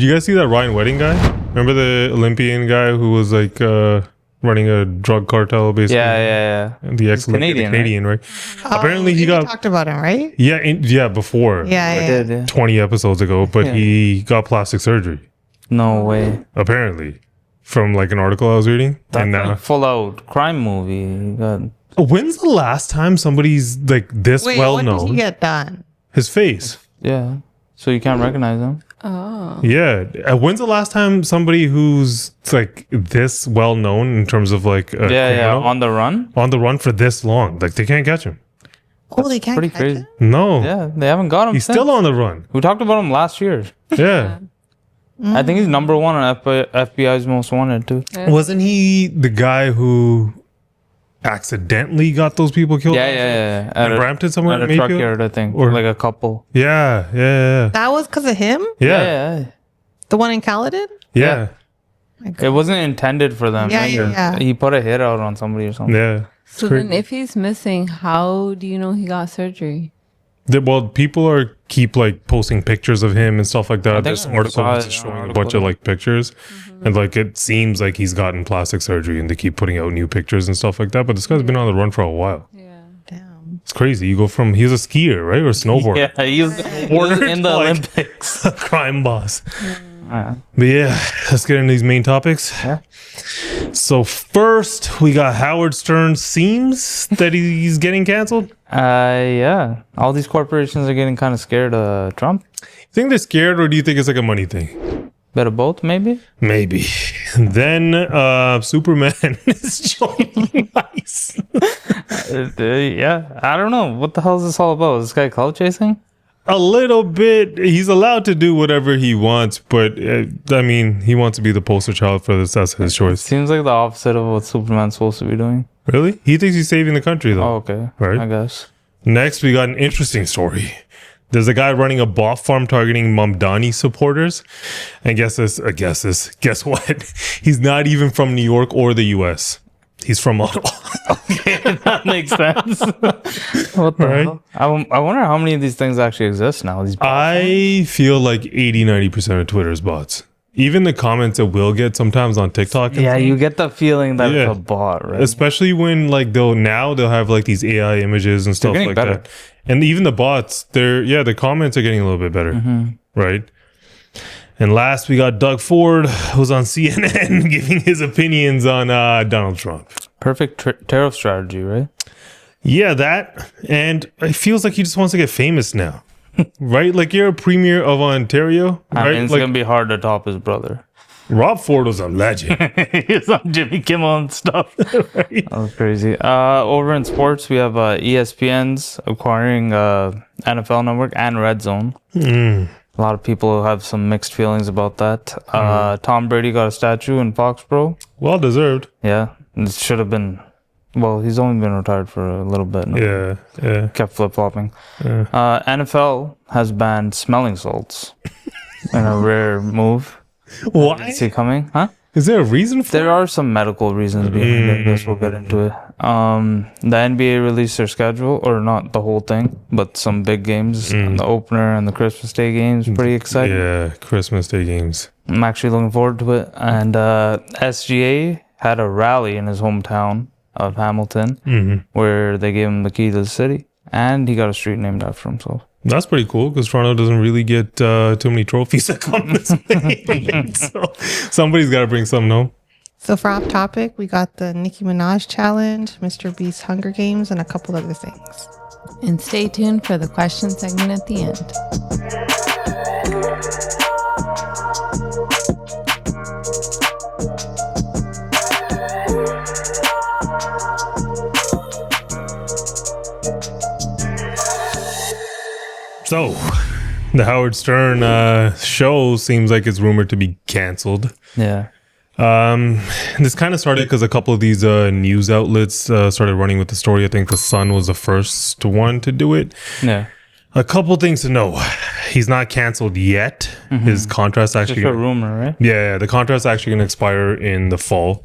you guys see that Ryan Wedding guy? Remember the Olympian guy who was like running a drug cartel, basically? Yeah. The Canadian, right? Apparently he got talked about him, right? Yeah, before. Yeah. 20 episodes ago, but he got plastic surgery. No way. Apparently, from like an article I was reading. That's like full out crime movie. When's the last time somebody's like this well known? What did he get done? His face. Yeah. So you can't recognize him. Oh. Yeah. When's the last time somebody who's like this well known in terms of like on the run? On the run for this long. Like they can't catch him. Oh, they can't pretty catch crazy. him? No. Yeah, they haven't got him. He's still on the run. We talked about him last year. Yeah. I think he's number one on FBI's most wanted too. Yeah. Wasn't he the guy who accidentally got those people killed? Yeah. In Brampton somewhere? At a truck yard, I think. Or like a couple. Yeah. That was because of him? Yeah. The one in Caledon? Yeah. It wasn't intended for them. Yeah. He put a hit out on somebody or something. Yeah. So then if he's missing, how do you know he got surgery? Well, people keep like posting pictures of him and stuff like that. This article was showing a bunch of like pictures, and like it seems like he's gotten plastic surgery, and they keep putting out new pictures and stuff like that. But this guy's been on the run for a while. Yeah, damn, it's crazy. You go from he was a skier, right, or a snowboarder? Yeah, he was in the Olympics, a crime boss. But yeah, let's get into these main topics. Yeah. So first, we got Howard Stern seems that he's getting canceled. Yeah. All these corporations are getting kind of scared of Trump. You think they're scared, or do you think it's like a money thing? Bit of both, maybe? Maybe. Then Superman is joining ICE. Yeah. I don't know. What the hell is this all about? Is this guy clout chasing? A little bit. He's allowed to do whatever he wants, but I mean, he wants to be the poster child for this. That's his choice. Seems like the opposite of what Superman's supposed to be doing. Really? He thinks he's saving the country, though. Oh, okay. Right. I guess. Next, we got an interesting story. There's a guy running a bot farm targeting Mamdani supporters. And guess what? He's not even from New York or the U.S. He's from Ottawa. Okay, that makes sense. What the hell? I wonder how many of these things actually exist now. I feel like 80-90% of Twitter's bots. Even the comments that we'll get sometimes on TikTok. Yeah, you get the feeling that it's a bot, right? Especially when like they'll have like these AI images and stuff like that. And even the bots, the comments are getting a little bit better, right? And last, we got DougFord, who's on CNN giving his opinions on Donald Trump. Perfect tariff strategy, right? Yeah, that. And it feels like he just wants to get famous now, right? Like you're a premier of Ontario, right? I mean, it's going to be hard to top his brother. Rob Ford was a legend. He's on Jimmy Kimmel and stuff. Right? That was crazy. Over in sports, we have ESPN's acquiring NFL Network and RedZone. A lot of people have some mixed feelings about that. TomBrady got a statue in Foxborough. Well deserved. Yeah. It should have been... Well, he's only been retired for a little bit. No? Yeah. Kept flip-flopping. Yeah. NFL has banned smelling salts in a rare move. Why? Is he coming? Huh? Is there a reason for There are some medical reasons behind it. I guess we'll get into it. The NBA released their schedule, or not the whole thing, but some big games. The opener and the Christmas Day games. Pretty exciting. Yeah, Christmas Day games. I'm actually looking forward to it. And S.G.A. had a rally in his hometown of Hamilton where they gave him the key to the city. And he got a street named after himself. That's pretty cool because Toronto doesn't really get too many trophies that come this way. So somebody's got to bring something home. So for off topic, we got the NickiMinaj challenge, MrBeast Hunger Games, and a couple other things. And stay tuned for the question segment at the end. So, the Howard Stern show seems like it's rumored to be canceled. Yeah. This kind of started because a couple of these news outlets started running with the story. I think The Sun was the first one to do it. Yeah. A couple things to know. He's not canceled yet. His contract's actually... Just a rumor, right? Yeah, the contract's actually going to expire in the fall.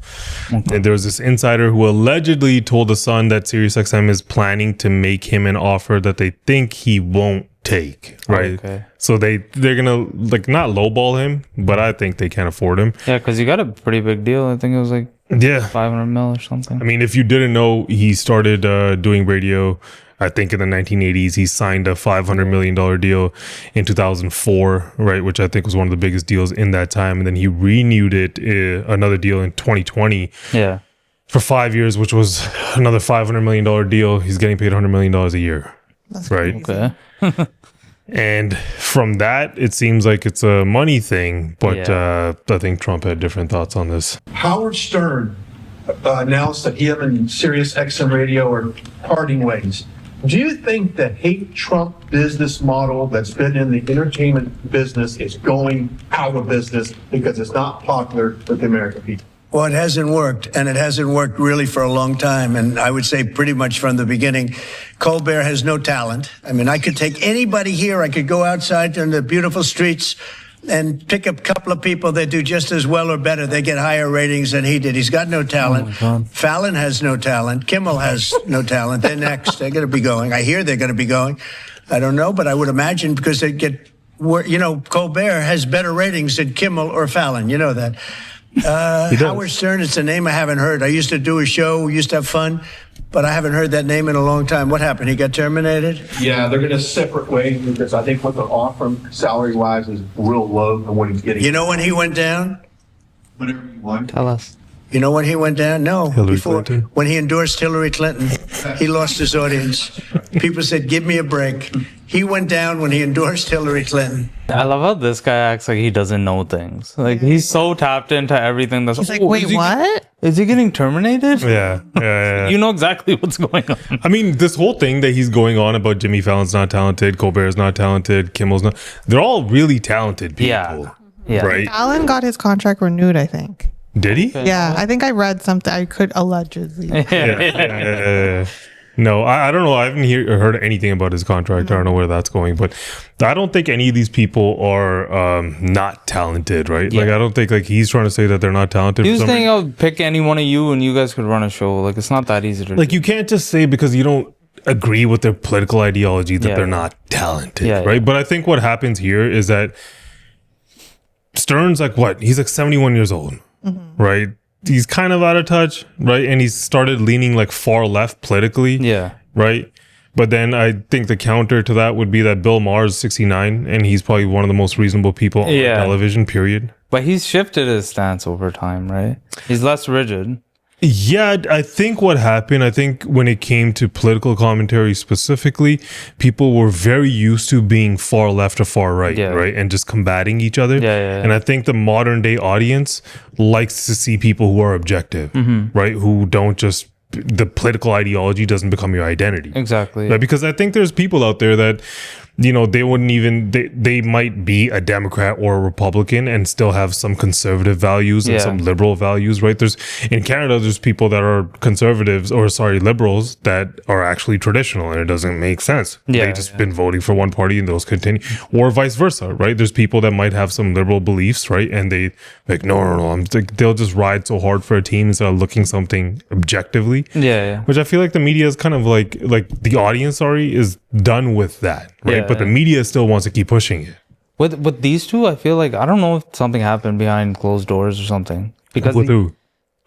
And there was this insider who allegedly told The Sun that SiriusXM is planning to make him an offer that they think he won't take, right? Okay. So they're gonna like not lowball him, but I think they can't afford him. Yeah, because you got a pretty big deal. I think it was like 500 mil or something. I mean, if you didn't know, he started doing radio, I think in the 1980s. He signed a $500 million deal in 2004, right? Which I think was one of the biggest deals in that time. And then he renewed it, another deal in 2020. Yeah. For 5 years, which was another $500 million deal. He's getting paid $100 million a year. That's right. crazy. Okay. And from that, it seems like it's a money thing. But I think Trump had different thoughts on this. Howard Stern announced that him and SiriusXM Radio are parting ways. Do you think the hate Trump business model that's been in the entertainment business is going out of business because it's not popular with the American people? Well, it hasn't worked, and it hasn't worked really for a long time. And I would say pretty much from the beginning, Colbert has no talent. I mean, I could take anybody here. I could go outside in the beautiful streets and pick up a couple of people that do just as well or better. They get higher ratings than he did. He's got no talent. Fallon has no talent. Kimmel has no talent. They're next. They're going to be going. I hear they're going to be going. I don't know, but I would imagine because they get, Colbert has better ratings than Kimmel or Fallon. You know that. Howard Stern, it's a name I haven't heard. I used to do a show, we used to have fun, but I haven't heard that name in a long time. What happened? He got terminated? Yeah, they're going to separate ways because I think what they're offering salary-wise is real low than what he's getting. You know when he went down? Whatever you want. Tell us. You know when he went down? No. Hillary Clinton. When he endorsed Hillary Clinton, he lost his audience. People said, give me a break. He went down when he endorsed Hillary Clinton. I love how this guy acts like he doesn't know things. Like, he's so tapped into everything. That's He's like, wait, what? Is he getting terminated? Yeah. You know exactly what's going on. I mean, this whole thing that he's going on about Jimmy Fallon's not talented, Colbert's not talented, Kimmel's not. They're all really talented people. Yeah. Right? Fallon got his contract renewed, I think. Did he? Yeah, I think I read something. I could allegedly. Yeah. No, I don't know. I haven't heard anything about his contract. I don't know where that's going, but I don't think any of these people are not talented, right? Yeah. Like, I don't think like he's trying to say that they're not talented. He was thinking I'll pick any one of you and you guys could run a show. Like, it's not that easy to like do. you can't just say because you don't agree with their political ideology that they're not talented, right? But I think what happens here is that Stern's like what? He's like 71 years old, right? He's kind of out of touch, right? And he's started leaning like far left politically, right? But then I think the counter to that would be that Bill Maher is 69 and he's probably one of the most reasonable people on television, period. But he's shifted his stance over time, right? He's less rigid. Yeah, I think what happened, I think when it came to political commentary specifically, people were very used to being far left or far right, right? And just combating each other. And I think the modern day audience likes to see people who are objective, right? Who don't just, the political ideology doesn't become your identity. Exactly. Right? Because I think there's people out there that, you know, they wouldn't even, they might be a Democrat or a Republican and still have some conservative values and some liberal values, right? In Canada, there's people that are conservatives liberals that are actually traditional and it doesn't make sense. They've just been voting for one party and those continue, or vice versa, right? There's people that might have some liberal beliefs, right? And they like, no. They'll just ride so hard for a team instead of looking something objectively. Which I feel like the media is kind of like the audience, is done with that, right? But the media still wants to keep pushing it. With these two, I feel like I don't know if something happened behind closed doors or something. Because with who?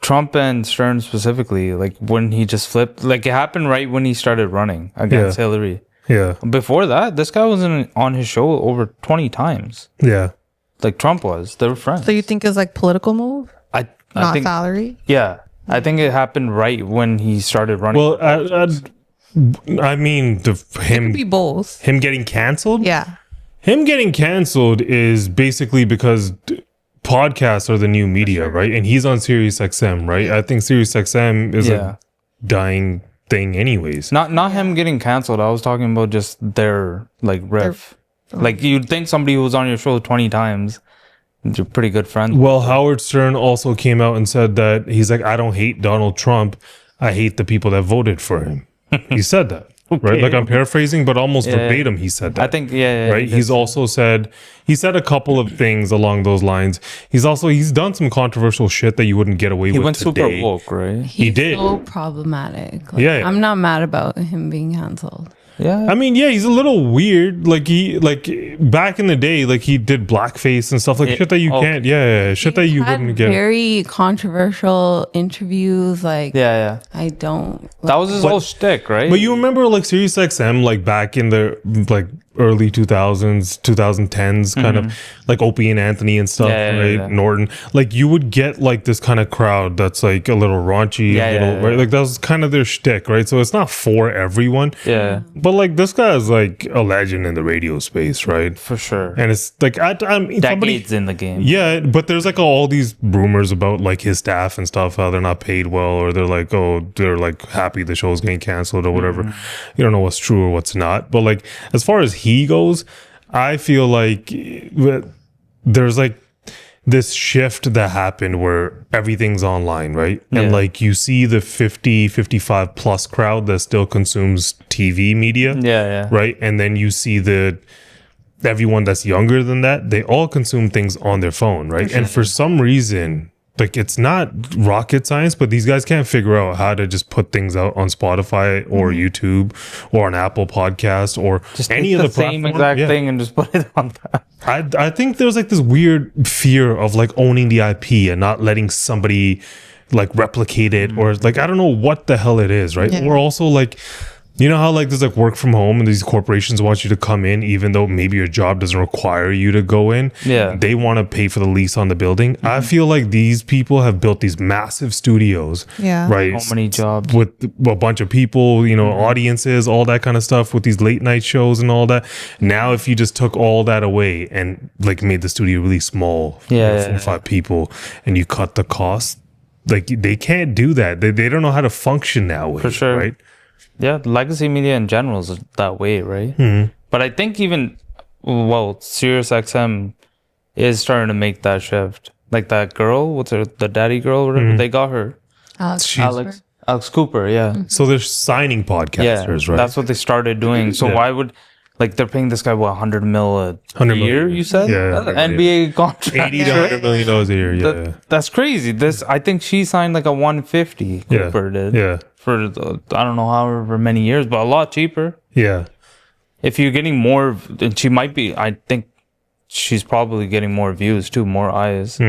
Trump and Stern specifically, like when he just flipped, like it happened right when he started running against Hillary. Before that, this guy was on his show over 20 times. Like Trump was. They were friends. So you think it's like political move? I Not think, salary? Yeah. I think it happened right when he started running. Well, I mean, It could be both. him getting canceled? Yeah. Him getting canceled is basically because podcasts are the new media, right? And he's on SiriusXM, right? I think SiriusXM is a dying thing anyways. Not him getting canceled. I was talking about just their like riff. Like you'd think somebody who was on your show 20 times, you're pretty good friends. Well, Howard Stern also came out and said that he's like, I don't hate Donald Trump. I hate the people that voted for him. He said that, right? Like I'm paraphrasing, but almost verbatim he said that. I think, right? He's also said, he said a couple of things along those lines. He's done some controversial shit that you wouldn't get away with today. He went super woke, right? He did. So problematic. Like, Yeah. I'm not mad about him being canceled. Yeah. I mean, yeah, he's a little weird. Like back in the day, like he did blackface and stuff like shit that you can't. Yeah, shit that you had wouldn't get. very controversial interviews. Like, Yeah. I don't. That was his whole shtick, right? But you remember like SiriusXM, like back in the like early 2000s, 2010s, kind of like Opie and Anthony and stuff, right? Yeah. Norton. Like you would get like this kind of crowd that's like a little raunchy, right? Like that was kind of their shtick, right? So it's not for everyone. Yeah. But like this guy is like a legend in the radio space, right? For sure. And it's like Decades in the game. Yeah, but there's like all these rumors about like his staff and stuff, how they're not paid well, or they're like, oh, they're like happy the show's getting canceled or whatever. You don't know what's true or what's not. But like as far as he goes, I feel like there's like this shift that happened where everything's online, right? And like you see the 50, 55 plus crowd that still consumes TV media. Yeah. Right. And then you see everyone that's younger than that, they all consume things on their phone, right? And for some reason, like it's not rocket science, but these guys can't figure out how to just put things out on Spotify or YouTube or on Apple Podcast or Just any take of the the same platform. exact thing and just put it on that. I think there's like this weird fear of like owning the IP and not letting somebody like replicate it or like I don't know what the hell it is, right? Or also like, you know how like there's like work from home and these corporations want you to come in even though maybe your job doesn't require you to go in. Yeah. They want to pay for the lease on the building. I feel like these people have built these massive studios. Yeah. Right. So many jobs. With a bunch of people, you know, audiences, all that kind of stuff with these late night shows and all that. Now, if you just took all that away and like made the studio really small, for 4 or 5 people, and you cut the cost, like they can't do that. They don't know how to function that way. For sure. Right. Yeah, legacy media in general is that way, right? But I think even, SiriusXM is starting to make that shift. Like that girl, what's her, the daddy girl, whatever, they got her. Alex Cooper, yeah. So they're signing podcasters, right? That's what they started doing. So why would, like, they're paying this guy, what, 100 mil a 100 year, million. you said? Yeah, NBA contract. $80 to $100 million a year, yeah. That's crazy. I think she signed like a 150, Cooper did. Yeah. For, I don't know, however many years, but a lot cheaper. Yeah. If you're getting more, and she might be, I think she's probably getting more views too, more eyes.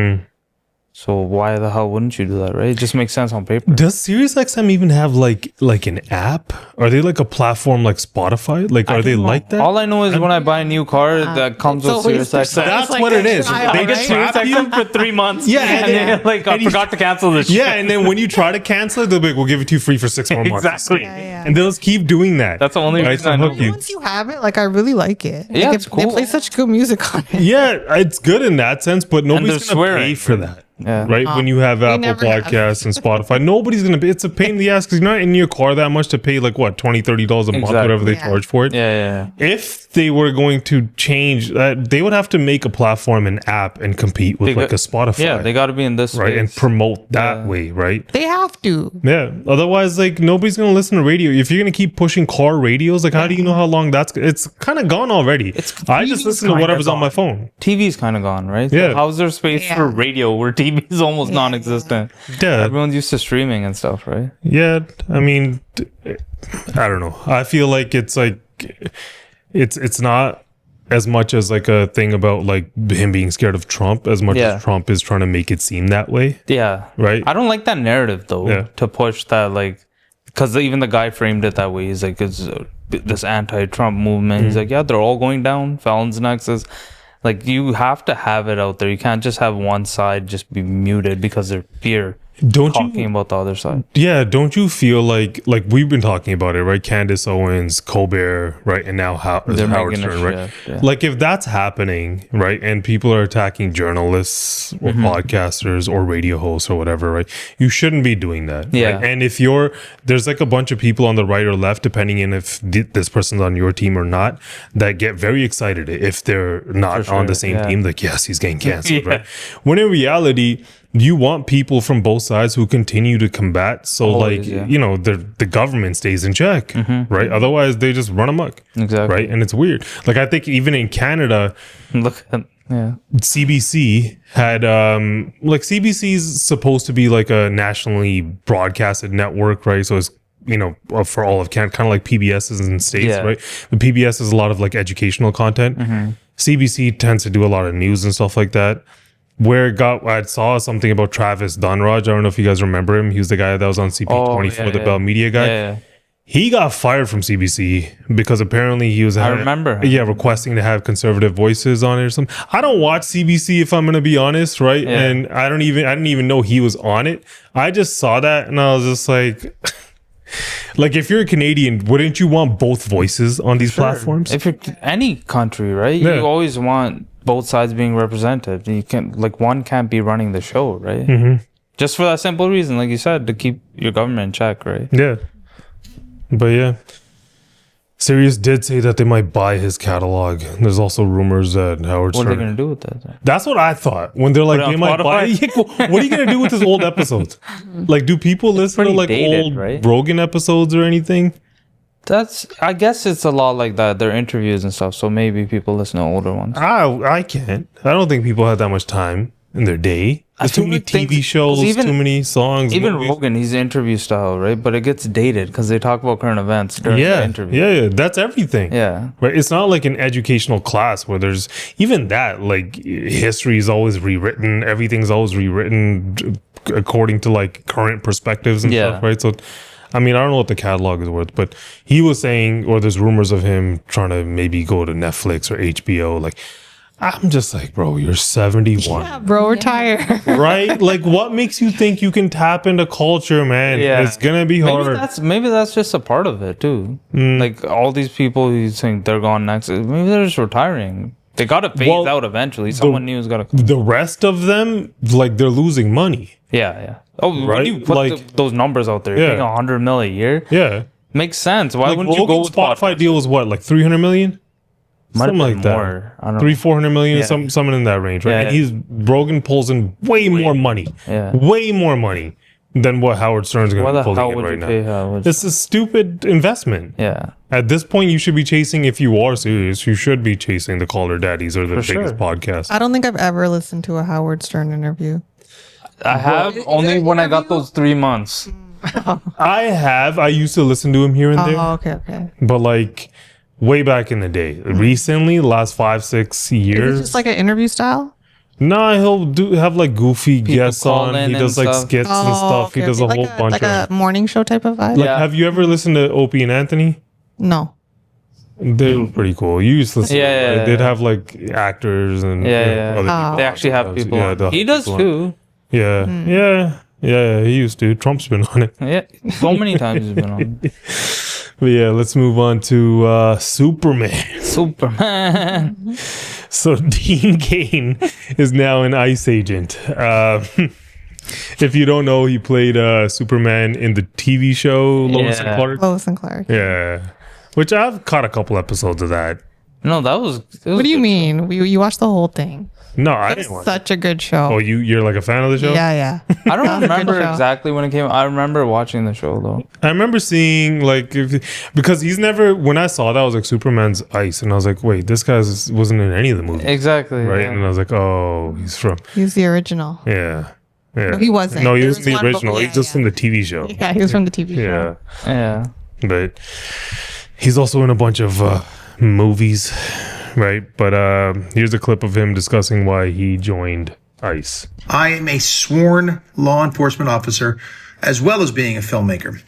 So why the hell wouldn't you do that, right? It just makes sense on paper. Does SiriusXM even have like an app? Are they like a platform like Spotify? Like are they like that? All I know is when I buy a new car that comes with SiriusXM. That's like what a it is. trial, They right? trap you. for 3 months. Yeah, and then, like I forgot to cancel this shit. Yeah, and then when you try to cancel it, they'll be like, "We'll give it to you free for 6 more months." Exactly. And they'll just keep doing that. That's the only Right, reason to I know. hook you. Once you have it, like I really like it. Yeah, Like, it's They cool. play such good music on it. Yeah, it's good in that sense, but they're nobody's gonna swearing. pay for that. Yeah. Right? When you have Apple never have. Podcasts and Spotify, nobody's gonna pay. It's a pain in the ass because you're not in your car that much to pay like what $20, $30 a month, Exactly. whatever they Yeah. charge for it. Yeah. If they were going to change that, they would have to make a platform, an app, and compete with They like got- a Spotify. Yeah, they got to be in this right, and space. promote that way, right? They have to. Yeah. Otherwise, like nobody's gonna listen to radio. If you're gonna keep pushing car radios, like how do you know how long it's kind of gone already? I just TV's listen to kinda whatever's on my gone. phone. TV's kind of gone, right? Yeah. So how's there space for radio where TV is almost non-existent? Yeah. Everyone's used to streaming and stuff, right? Yeah. I mean, I don't know. I feel like it's like it's not as much as like a thing about like him being scared of Trump as much Yeah. as Trump is trying to make it seem that way. Yeah. Right. I don't like that narrative though, Yeah. to push that, like, because even the guy framed it that way. He's like, it's this anti-Trump movement. He's like, yeah, they're all going down. Fallon's next. Is like, you have to have it out there. You can't just have one side just be muted because they're fear Don't talking you? about the other side. Yeah, don't you feel like we've been talking about it, right? Candace Owens, Colbert, right, and now They're Howard making a Stern, right? shift, yeah. Like if that's happening, right, and people are attacking journalists or podcasters or radio hosts or whatever, right? You shouldn't be doing that. Yeah. Right? And if there's like a bunch of people on the right or left, depending on if this person's on your team or not, that get very excited if they're not on the same yeah. team. Like, yes, he's getting canceled, Yeah. right? When in reality, you want people from both sides who continue to combat. So, Always, yeah. you know, the government stays in check, right? Otherwise, they just run amok. Exactly. Right. And it's weird. Like, I think even in Canada, Look at, yeah. CBC had, like, CBC is supposed to be like a nationally broadcasted network, right? So it's for all of Canada, kind of like PBS's in states, right? But PBS is a lot of like educational content. CBC tends to do a lot of news and stuff like that. I saw something about Travis Dunraj. I don't know if you guys remember him. He was the guy that was on CP24, the Bell Media guy. Yeah. He got fired from CBC because apparently he was requesting to have conservative voices on it or something. I don't watch CBC, if I'm going to be honest, right? Yeah. And I didn't even know he was on it. I just saw that and I was just like like if you're a Canadian, wouldn't you want both voices on these platforms? If you're any country, right? You always want both sides being represented. You can't, like, one can't be running the show, right? Just for that simple reason, like you said, to keep your government in check, right? Yeah. But yeah, Sirius did say that they might buy his catalog. There's also rumors that HowardStern. What are they going to do with that then? That's what I thought when they're like, they might buy it. What are you going to do with his old episodes? Like, do people listen to like dated, old Rogan episodes or anything? I guess it's a lot like that. Their interviews and stuff. So maybe people listen to older ones. I can't. I don't think people have that much time in their day. There's too many TV shows, too many songs. Even movies. Rogan, he's interview style, right? But it gets dated because they talk about current events during the interview. Yeah, that's everything. Yeah. Right. It's not like an educational class where there's even that, like, history is always rewritten. Everything's always rewritten according to like current perspectives and stuff, right? So, I mean, I don't know what the catalog is worth, but he was saying, or there's rumors of him trying to maybe go to Netflix or HBO. Like, I'm just like, bro, you're 71. Yeah, bro, retire. Right? Like, what makes you think you can tap into culture, man? Yeah. It's going to be hard. Maybe that's just a part of it, too. Like, all these people you think they're gone next, maybe they're just retiring. They got to phase out eventually. Someone new has got to... The rest of them, like, they're losing money. Yeah. Oh, right? When you put like, those numbers out there, you're getting $100 million a year. Yeah. Makes sense. Why wouldn't Logan's you go with Spotify deal was what, like $300 million? Something like more. that. I don't know. $300-400 million, something in that range, right? Yeah. And Rogan pulls in way more money. Yeah. Way more money than what Howard Stern's going to be pulling in right now. It's a stupid investment. Yeah. At this point, you should be chasing, if you are serious, you should be chasing the Caller Daddies or the biggest podcast. I don't think I've ever listened to a Howard Stern interview. I have only when I got those 3 months. I used to listen to him here and there. Oh, okay. But like way back in the day. Recently, the last 5-6 years. Is it just like an interview style? No, he'll have like goofy guests on. He does like skits and stuff. Okay, he does a whole bunch like a morning show type of vibe. Like, have you ever listened to Opie and Anthony? No. They were pretty cool. You used to listen. They'd have like actors and other people. They actually have people. On. He does too. Yeah. He used to. Trump's been on it. Yeah, so many times he's been on. But yeah, let's move on to Superman. So DeanCain is now an ICE agent. If you don't know, he played Superman in the TV show Lois and Clark. Lois and Clark. Yeah. Which I've caught a couple episodes of that. No, that was... What do you mean? You watched the whole thing? No, I didn't watch such a good show. Oh, you're like a fan of the show? Yeah. I don't remember exactly when it came. I remember watching the show, though. I remember seeing, like... because he's never... When I saw that, I was like, Superman's ICE. And I was like, wait, this guy wasn't in any of the movies. Exactly. Right? Yeah. And I was like, oh, he's the original. Yeah. No, he wasn't. No, he wasn't the original. He's just from the TV show. Yeah, he was from the TV show. Yeah. But he's also in a bunch of movies, right? But here's a clip of him discussing why he joined ICE. I am a sworn law enforcement officer, as well as being a filmmaker.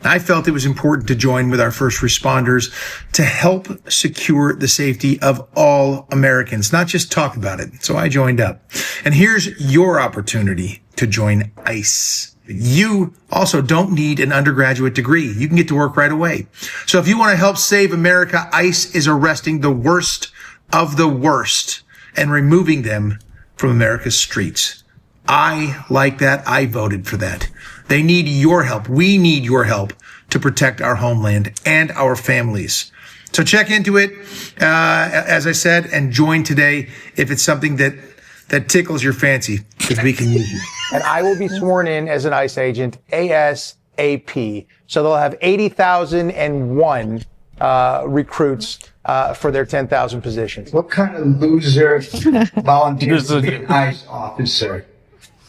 I felt it was important to join with our first responders to help secure the safety of all Americans, not just talk about it. So I joined up. And here's your opportunity to join ICE. You also don't need an undergraduate degree. You can get to work right away. So if you want to help save America, ICE is arresting the worst of the worst and removing them from America's streets. I like that. I voted for that. They need your help. We need your help to protect our homeland and our families. So check into it, as I said, and join today if it's something that tickles your fancy, because we can use you. And I will be sworn in as an ICE agent ASAP. So they'll have 80,001 recruits for their 10,000 positions. What kind of loser volunteers to be an ICE officer?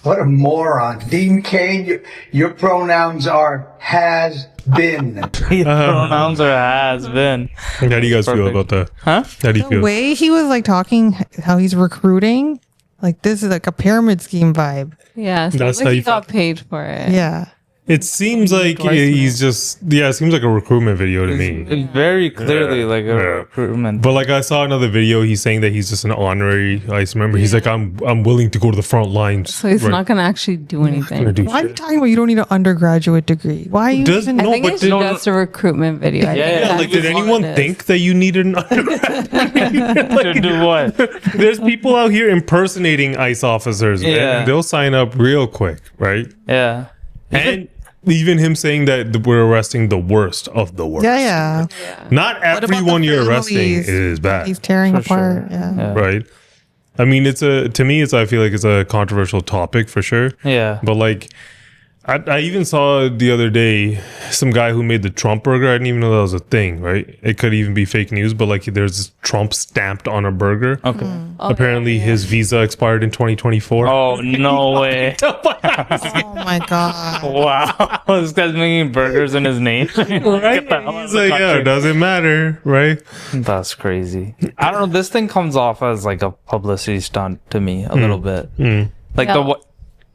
What a moron. DeanCain, your pronouns are has been. Pronouns are has been. How do you guys feel about that? Huh? How do you The feel? way he was like talking, how he's recruiting, like this is like a pyramid scheme vibe. Yeah, so That's like how he you got paid for it. Yeah. It seems like he's just, it seems like a recruitment video to me. It's very clearly like a recruitment. But like I saw another video, he's saying that he's just an honorary ICE member. He's like, I'm willing to go to the front lines. So he's not going to actually do anything. Why are you talking about you don't need an undergraduate degree? Why are you even... I think it's just a recruitment video. Like, did anyone think that you needed an undergraduate? To do what? There's people out here impersonating ICE officers, man, and they'll sign up real quick, right? Yeah. And even him saying that we're arresting the worst of the worst. Yeah. Not everyone you're arresting is bad. He's tearing apart. Yeah. Right. I mean, to me, I feel like it's a controversial topic for sure. Yeah. But like, I even saw the other day some guy who made the Trump burger. I didn't even know that was a thing, right? It could even be fake news, but like there's Trump stamped on a burger. Okay. Apparently his visa expired in 2024. Oh, no way. Oh my God. Wow. This guy's making burgers in his name. Right? He's like, yeah, it doesn't matter, right? That's crazy. I don't know. This thing comes off as like a publicity stunt to me a little bit. Like Yeah. what?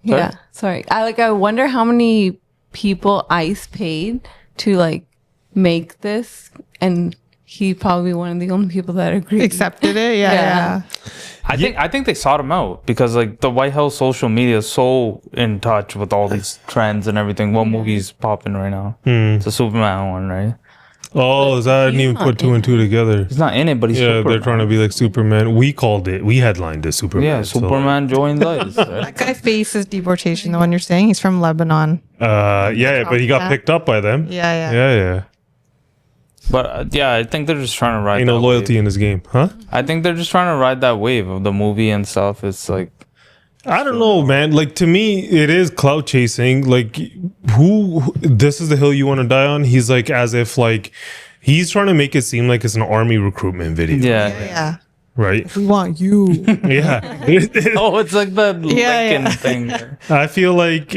Yeah. Sorry. I wonder how many people ICE paid to like make this, and he probably one of the only people that agreed. Accepted it? Yeah. I think they sought him out because like the White House social media is so in touch with all these trends and everything. What movie's popping right now? It's a Superman one, right? Oh, is that I didn't even put two and two together. He's not in it, but he's Superman. They're trying to be like Superman. We called it. We headlined it Superman. Yeah, Superman joins ICE. Right? That guy faces deportation, the one you're saying. He's from Lebanon. But he got picked up by them. Yeah. But I think they're just trying to ride. Ain't no loyalty in this game, huh? I think they're just trying to ride that wave of the movie and stuff. It's like, I don't know, man. Like to me, it is clout chasing. Like, this is the hill you want to die on? He's like, as if like he's trying to make it seem like it's an army recruitment video. Yeah. Right. We want you. Yeah. oh, it's like the Lincoln thing. I feel like,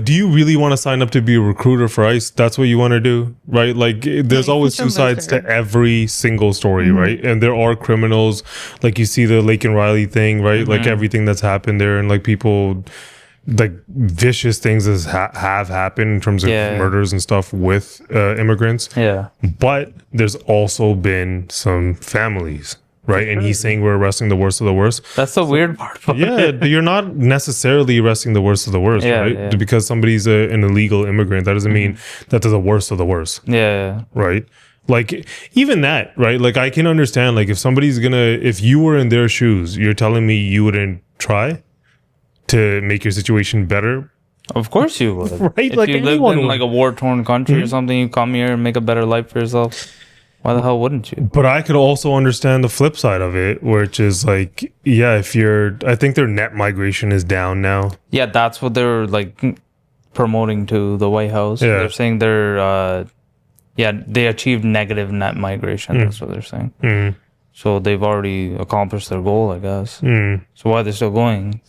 do you really want to sign up to be a recruiter for ICE? That's what you want to do, right? Like, there's always two sides to every single story, right? And there are criminals, like you see the Lake and Riley thing, right? Like everything that's happened there, and like people, like vicious things have happened in terms of murders and stuff with immigrants. Yeah. But there's also been some families. Right. And he's saying we're arresting the worst of the worst. That's the weird part. You're not necessarily arresting the worst of the worst, right? Yeah. Because somebody's an illegal immigrant, that doesn't mean that they're the worst of the worst. Yeah. Right. Like, even that, right? Like, I can understand, like, if you were in their shoes, you're telling me you wouldn't try to make your situation better? Of course you would. Right? If like, you lived in like a war-torn country or something, you come here and make a better life for yourself. Why the hell wouldn't you? But I could also understand the flip side of it, which is like, I think their net migration is down now. Yeah, that's what they're like promoting to the White House. Yeah. They're saying they achieved negative net migration. That's what they're saying. So they've already accomplished their goal, I guess. So why are they still going?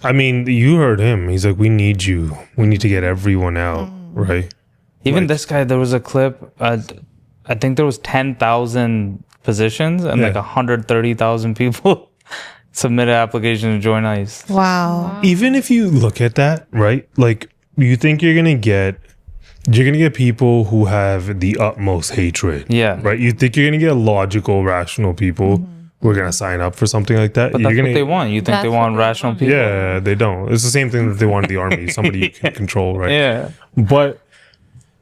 I mean, you heard him. He's like, we need you. We need to get everyone out, right? Even this guy, there was a clip. I think there was 10,000 positions and like 130,000 people submitted applications to join ICE. Wow. Even if you look at that, right? Like, you think you're gonna get people who have the utmost hatred. Yeah. Right? You think you're gonna get logical, rational people who are gonna sign up for something like that. But that's what they want. You think they want rational people? Yeah, they don't. It's the same thing that they want in the army. Somebody you can control, right? Yeah. But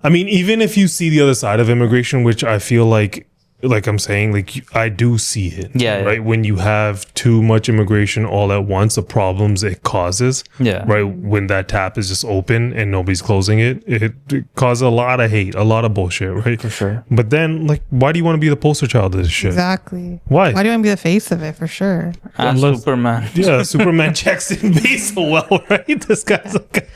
I mean, even if you see the other side of immigration, which I feel like I'm saying, like, I do see it. Yeah. Right. When you have too much immigration all at once, the problems it causes. Yeah. Right. When that tap is just open and nobody's closing it, it causes a lot of hate, a lot of bullshit. Right. For sure. But then, like, why do you want to be the poster child of this shit? Exactly. Why? Why do you want to be the face of it, for sure? Superman. Yeah. Superman checks in base so well, right? This guy's like,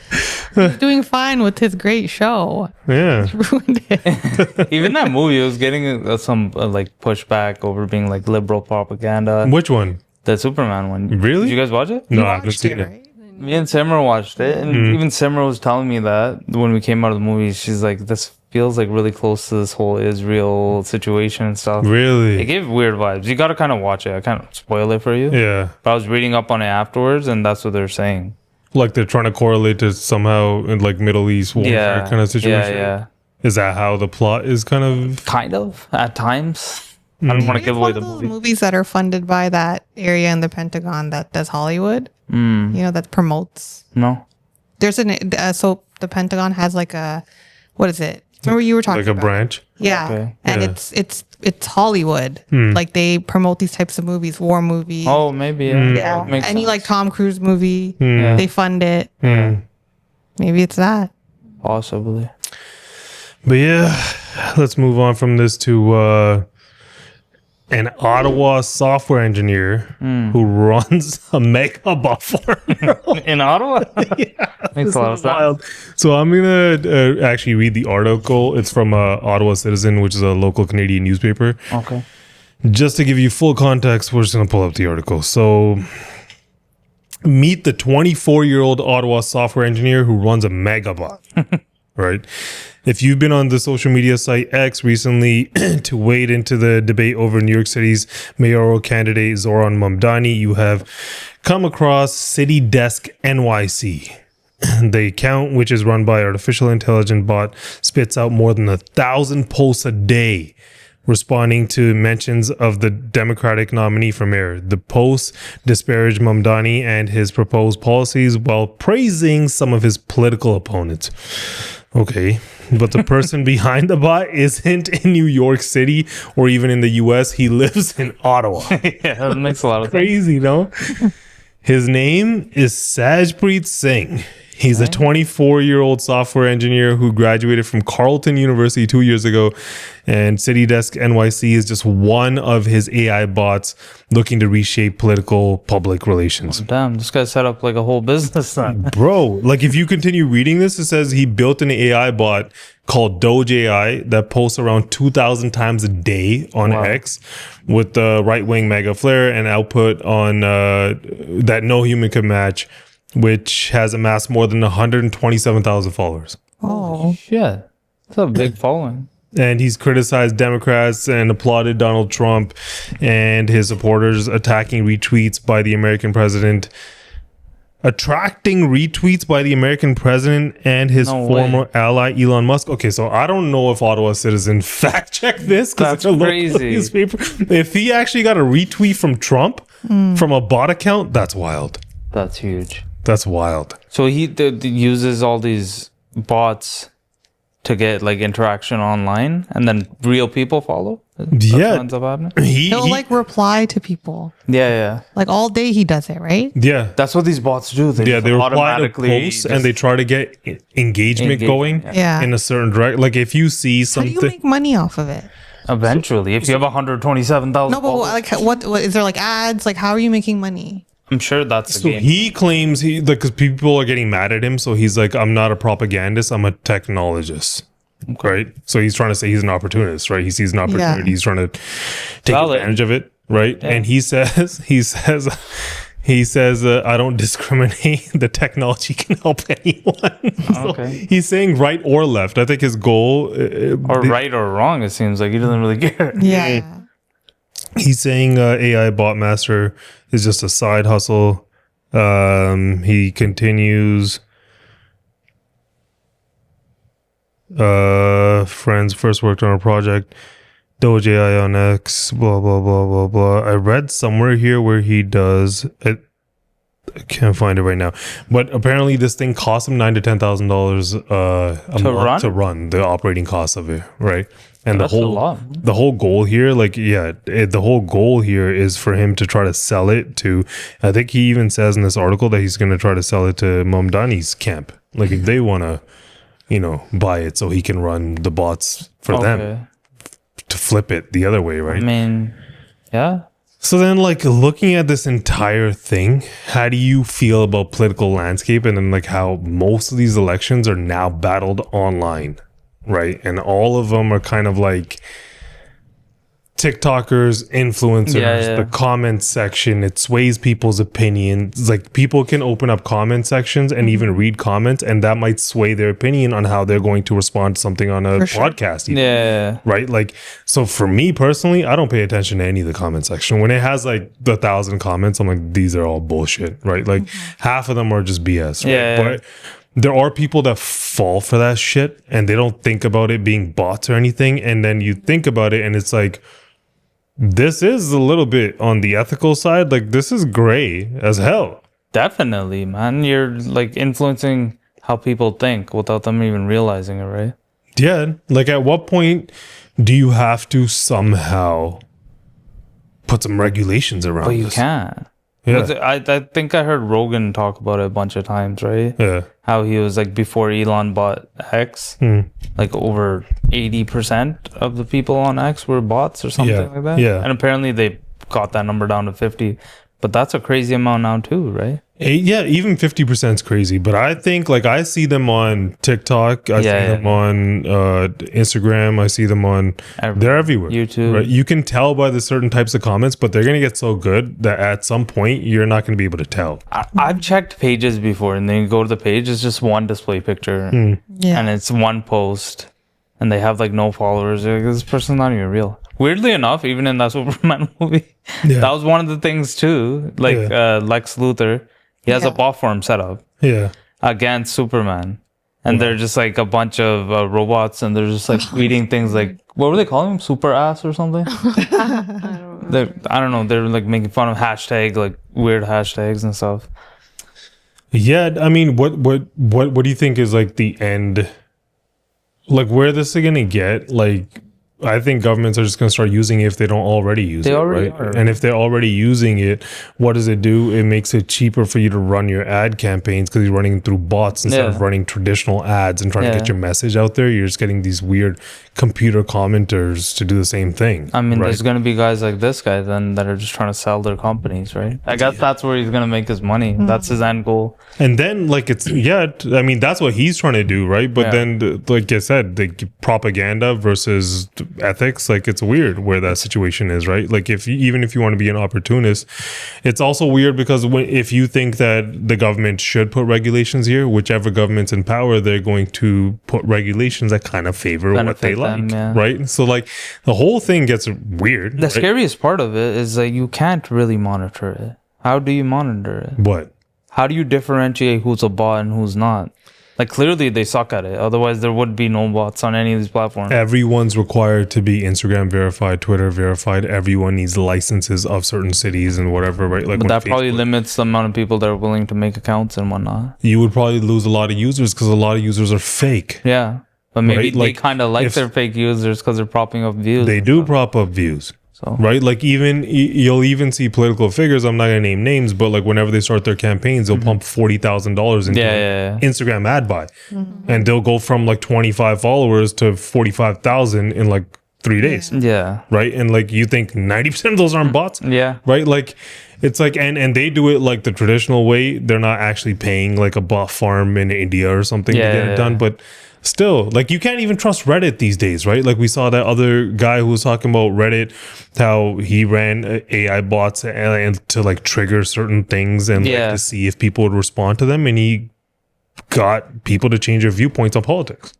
He's doing fine with his great show. yeah. Ruined it. Even that movie was getting some like pushback over being like liberal propaganda. Which one? The Superman one. Really? Did you guys watch it? No, I haven't seen it. Right? Me and Simmer watched it, and even Simmer was telling me that when we came out of the movie, she's like, "This feels like really close to this whole Israel situation and stuff." Really? It gave weird vibes. You got to kind of watch it. I can't spoil it for you. Yeah. But I was reading up on it afterwards, and that's what they're saying. Like they're trying to correlate to somehow in like Middle East warfare kind of situation. Yeah. Is that how the plot is kind of? Kind of at times. I don't want to give away the movie. Movies that are funded by that area in the Pentagon that does Hollywood. You know, that promotes. No. There's so the Pentagon has like a, what is it? Remember you were talking like a about? branch. Yeah, Okay. and it's Hollywood. Like they promote these types of movies, war movies. Oh, maybe. Yeah, Makes any sense. like Tom Cruise movie, Yeah. they fund it. Maybe it's that. Possibly. But yeah, let's move on from this to an Ottawa software engineer who runs a mega bot farm. In Ottawa? Makes a lot of sense. Wild. So I'm gonna actually read the article. It's from Ottawa Citizen, which is a local Canadian newspaper. Okay. Just to give you full context, we're just gonna pull up the article. So meet the 24-year-old Ottawa software engineer who runs a megabot. Right? If you've been on the social media site X recently to wade into the debate over New York City's mayoral candidate Zoran Mamdani, you have come across City Desk NYC. The account, which is run by artificial intelligence bot, spits out more than 1,000 posts a day responding to mentions of the Democratic nominee for mayor. The posts disparage Mamdani and his proposed policies while praising some of his political opponents. Okay, but the person behind the bot isn't in New York City or even in the US. He lives in Ottawa. Yeah, that makes a lot of sense. Crazy, no? His name is Sajpreet Singh. He's a 24-year-old software engineer who graduated from Carleton University 2 years ago, and City Desk NYC is just one of his AI bots looking to reshape political public relations. Damn, this guy set up like a whole business then. Bro, like if you continue reading this, it says he built an AI bot called Doge AI that posts around 2,000 times a day on X with the right-wing mega flare and output on that no human could match, which has amassed more than 127,000 followers. Oh, Shit. It's a big following. And he's criticized Democrats and applauded Donald Trump and his supporters, attacking retweets by the American president. Attracting retweets by the American president and his former ally Elon Musk. Okay, so I don't know if Ottawa Citizen fact checked this because it's a local newspaper. If he actually got a retweet from Trump from a bot account, that's wild. That's huge. That's wild. So he uses all these bots to get like interaction online, and then real people follow. That's what ends up happening. He'll like reply to people. Yeah. Like all day he does it, right? Yeah. That's what these bots do. They they reply to posts and they try to get engagement going in a certain direction. Like if you see something. How do you make money off of it? Eventually, if you have 127,000. No, but like what is there like ads? Like how are you making money? I'm sure that's so he claims because people are getting mad at him, so he's like, I'm not a propagandist, I'm a technologist. Okay. Right? So he's trying to say he's an opportunist, right? He sees an opportunity, he's trying to take advantage of it, right? Yeah. And he says I don't discriminate. The technology can help anyone. So he's saying right or left. I think his goal or right or wrong, it seems like he doesn't really care. Yeah. He's saying AI bot master is just a side hustle. He continues. Friends first worked on a project. Doge AI on X. Blah blah blah blah blah. I read somewhere here where he does it. I can't find it right now, but apparently this thing costs him $9,000 to $10,000 a month to run the operating costs of it, right? And the whole goal here, the whole goal here is for him to try to sell it to. I think he even says in this article that he's going to try to sell it to Mamdani's camp, like if they want to, buy it so he can run the bots for them to flip it the other way, right? I mean, yeah. So then, like, looking at this entire thing, how do you feel about political landscape and then, like, how most of these elections are now battled online, right? And all of them are kind of like TikTokers, influencers, the comment section, it sways people's opinions. Like people can open up comment sections and even read comments, and that might sway their opinion on how they're going to respond to something on a podcast. Even, Yeah. right. Like, so for me personally, I don't pay attention to any of the comment section. When it has like 1,000 comments, I'm like, these are all bullshit, right? Like half of them are just BS. Right? Yeah. But there are people that fall for that shit and they don't think about it being bots or anything. And then you think about it and it's like, this is a little bit on the ethical side. Like, this is gray as hell. Definitely, man. You're like influencing how people think without them even realizing it, right? Yeah. Like, at what point do you have to somehow put some regulations around But you this? can't. Yeah. I think I heard Rogan talk about it a bunch of times, right? Yeah. How he was like, before Elon bought X, like over 80% of the people on X were bots or something like that. Yeah. And apparently they got that number down to 50. But that's a crazy amount now too, right? Yeah, even 50% is crazy. But I think, like, I see them on TikTok. I see them on Instagram. I see them on... they're everywhere. YouTube. Right? You can tell by the certain types of comments, but they're going to get so good that at some point, you're not going to be able to tell. I've checked pages before, and then you go to the page, it's just one display picture. And it's one post. And they have, like, no followers. Like, this person's not even real. Weirdly enough, even in that Superman movie, that was one of the things, too. Like, Lex Luthor... He has a bot farm set up against Superman. And they're just like a bunch of robots, and they're just like tweeting things like, what were they calling him? Super ass or something? I don't know. They're like making fun of hashtag, like weird hashtags and stuff. Yeah, I mean, what do you think is like the end? Like, where this is gonna get? Like, I think governments are just going to start using it if they don't already use it, right? And if they're already using it, what does it do? It makes it cheaper for you to run your ad campaigns because you're running through bots instead of running traditional ads and trying to get your message out there. You're just getting these weird computer commenters to do the same thing. I mean, there's going to be guys like this guy then that are just trying to sell their companies, right? I guess that's where he's going to make his money. That's his end goal. And then, like, it's, I mean, that's what he's trying to do, right? But then, like I said, the propaganda versus ethics, like, it's weird where that situation is, right? Like, even if you want to be an opportunist, it's also weird because if you think that the government should put regulations here, whichever government's in power, they're going to put regulations that kind of favor what they like, right? So, like, the whole thing gets weird. The scariest part of it is that you can't really monitor it. How do you monitor it? What? How do you differentiate who's a bot and who's not? Like, clearly they suck at it. Otherwise, there would be no bots on any of these platforms. Everyone's required to be Instagram verified, Twitter verified. Everyone needs licenses of certain cities and whatever, right? Like, but that probably limits the amount of people that are willing to make accounts and whatnot. You would probably lose a lot of users because a lot of users are fake. Yeah. But maybe right? they kind of like their fake users because they're propping up views. They do prop up views. So. Right? Like, you'll even see political figures, I'm not going to name names, but like whenever they start their campaigns, they'll pump $40,000 into Instagram ad buy. And they'll go from like 25 followers to 45,000 in like 3 days. Yeah. Right? And like, you think 90% of those aren't bots? Yeah. Right? Like, it's like, and they do it like the traditional way. They're not actually paying like a bot farm in India or something to get it done. But still, like, you can't even trust Reddit these days, right? Like, we saw that other guy who was talking about Reddit, how he ran AI bots and to like trigger certain things and like to see if people would respond to them, and he got people to change their viewpoints on politics.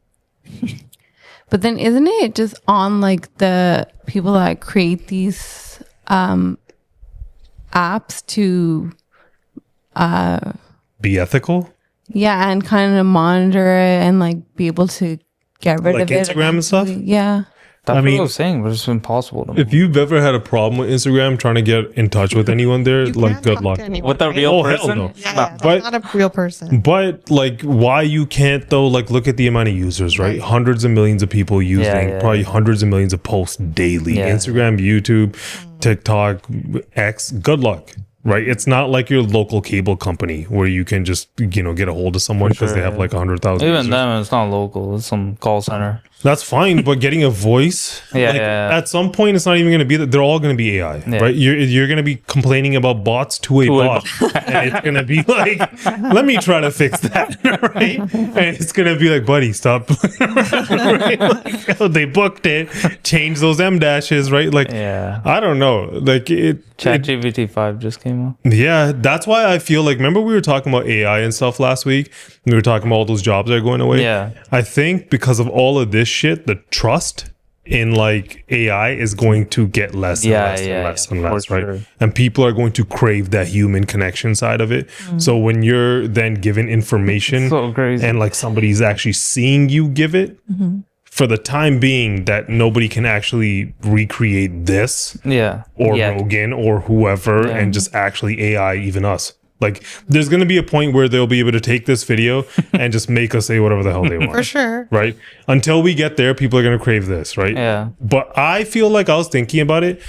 But then isn't it just on like the people that create these apps to be ethical? Yeah, and kind of monitor it and like be able to get rid like of it. Instagram and stuff? Yeah. That's what I was saying, but it's impossible to if you've ever had a problem with Instagram trying to get in touch with anyone there, like, good luck. With a real person? Hell no. Yeah, but not a real person. But like, why you can't though? Like, look at the amount of users, right? Hundreds of millions of people using, probably hundreds of millions of posts daily. Instagram, YouTube, TikTok, X. Good luck. Right, it's not like your local cable company where you can just get a hold of someone because they have like 100,000. Even them, it's not local. It's some call center. That's fine, but getting a voice, at some point, it's not even going to be that. They're all going to be AI, right? You're going to be complaining about bots to a bot, and it's going to be like, let me try to fix that, right? And it's going to be like, buddy, stop. Right? Like, they booked it, change those M dashes, right? Like, I don't know, like ChatGPT 5 just came out. Yeah, that's why I feel like, remember we were talking about AI and stuff last week? We were talking about all those jobs that are going away. Yeah. I think because of all of this shit, the trust in like AI is going to get less and less, right? Sure. And people are going to crave that human connection side of it. So when you're then given information and like somebody's actually seeing you give it, for the time being, that nobody can actually recreate this or Rogan or whoever and just actually AI even us. Like, there's going to be a point where they'll be able to take this video and just make us say whatever the hell they want. For sure. Right? Until we get there, people are going to crave this, right? Yeah. But I feel like, I was thinking about it,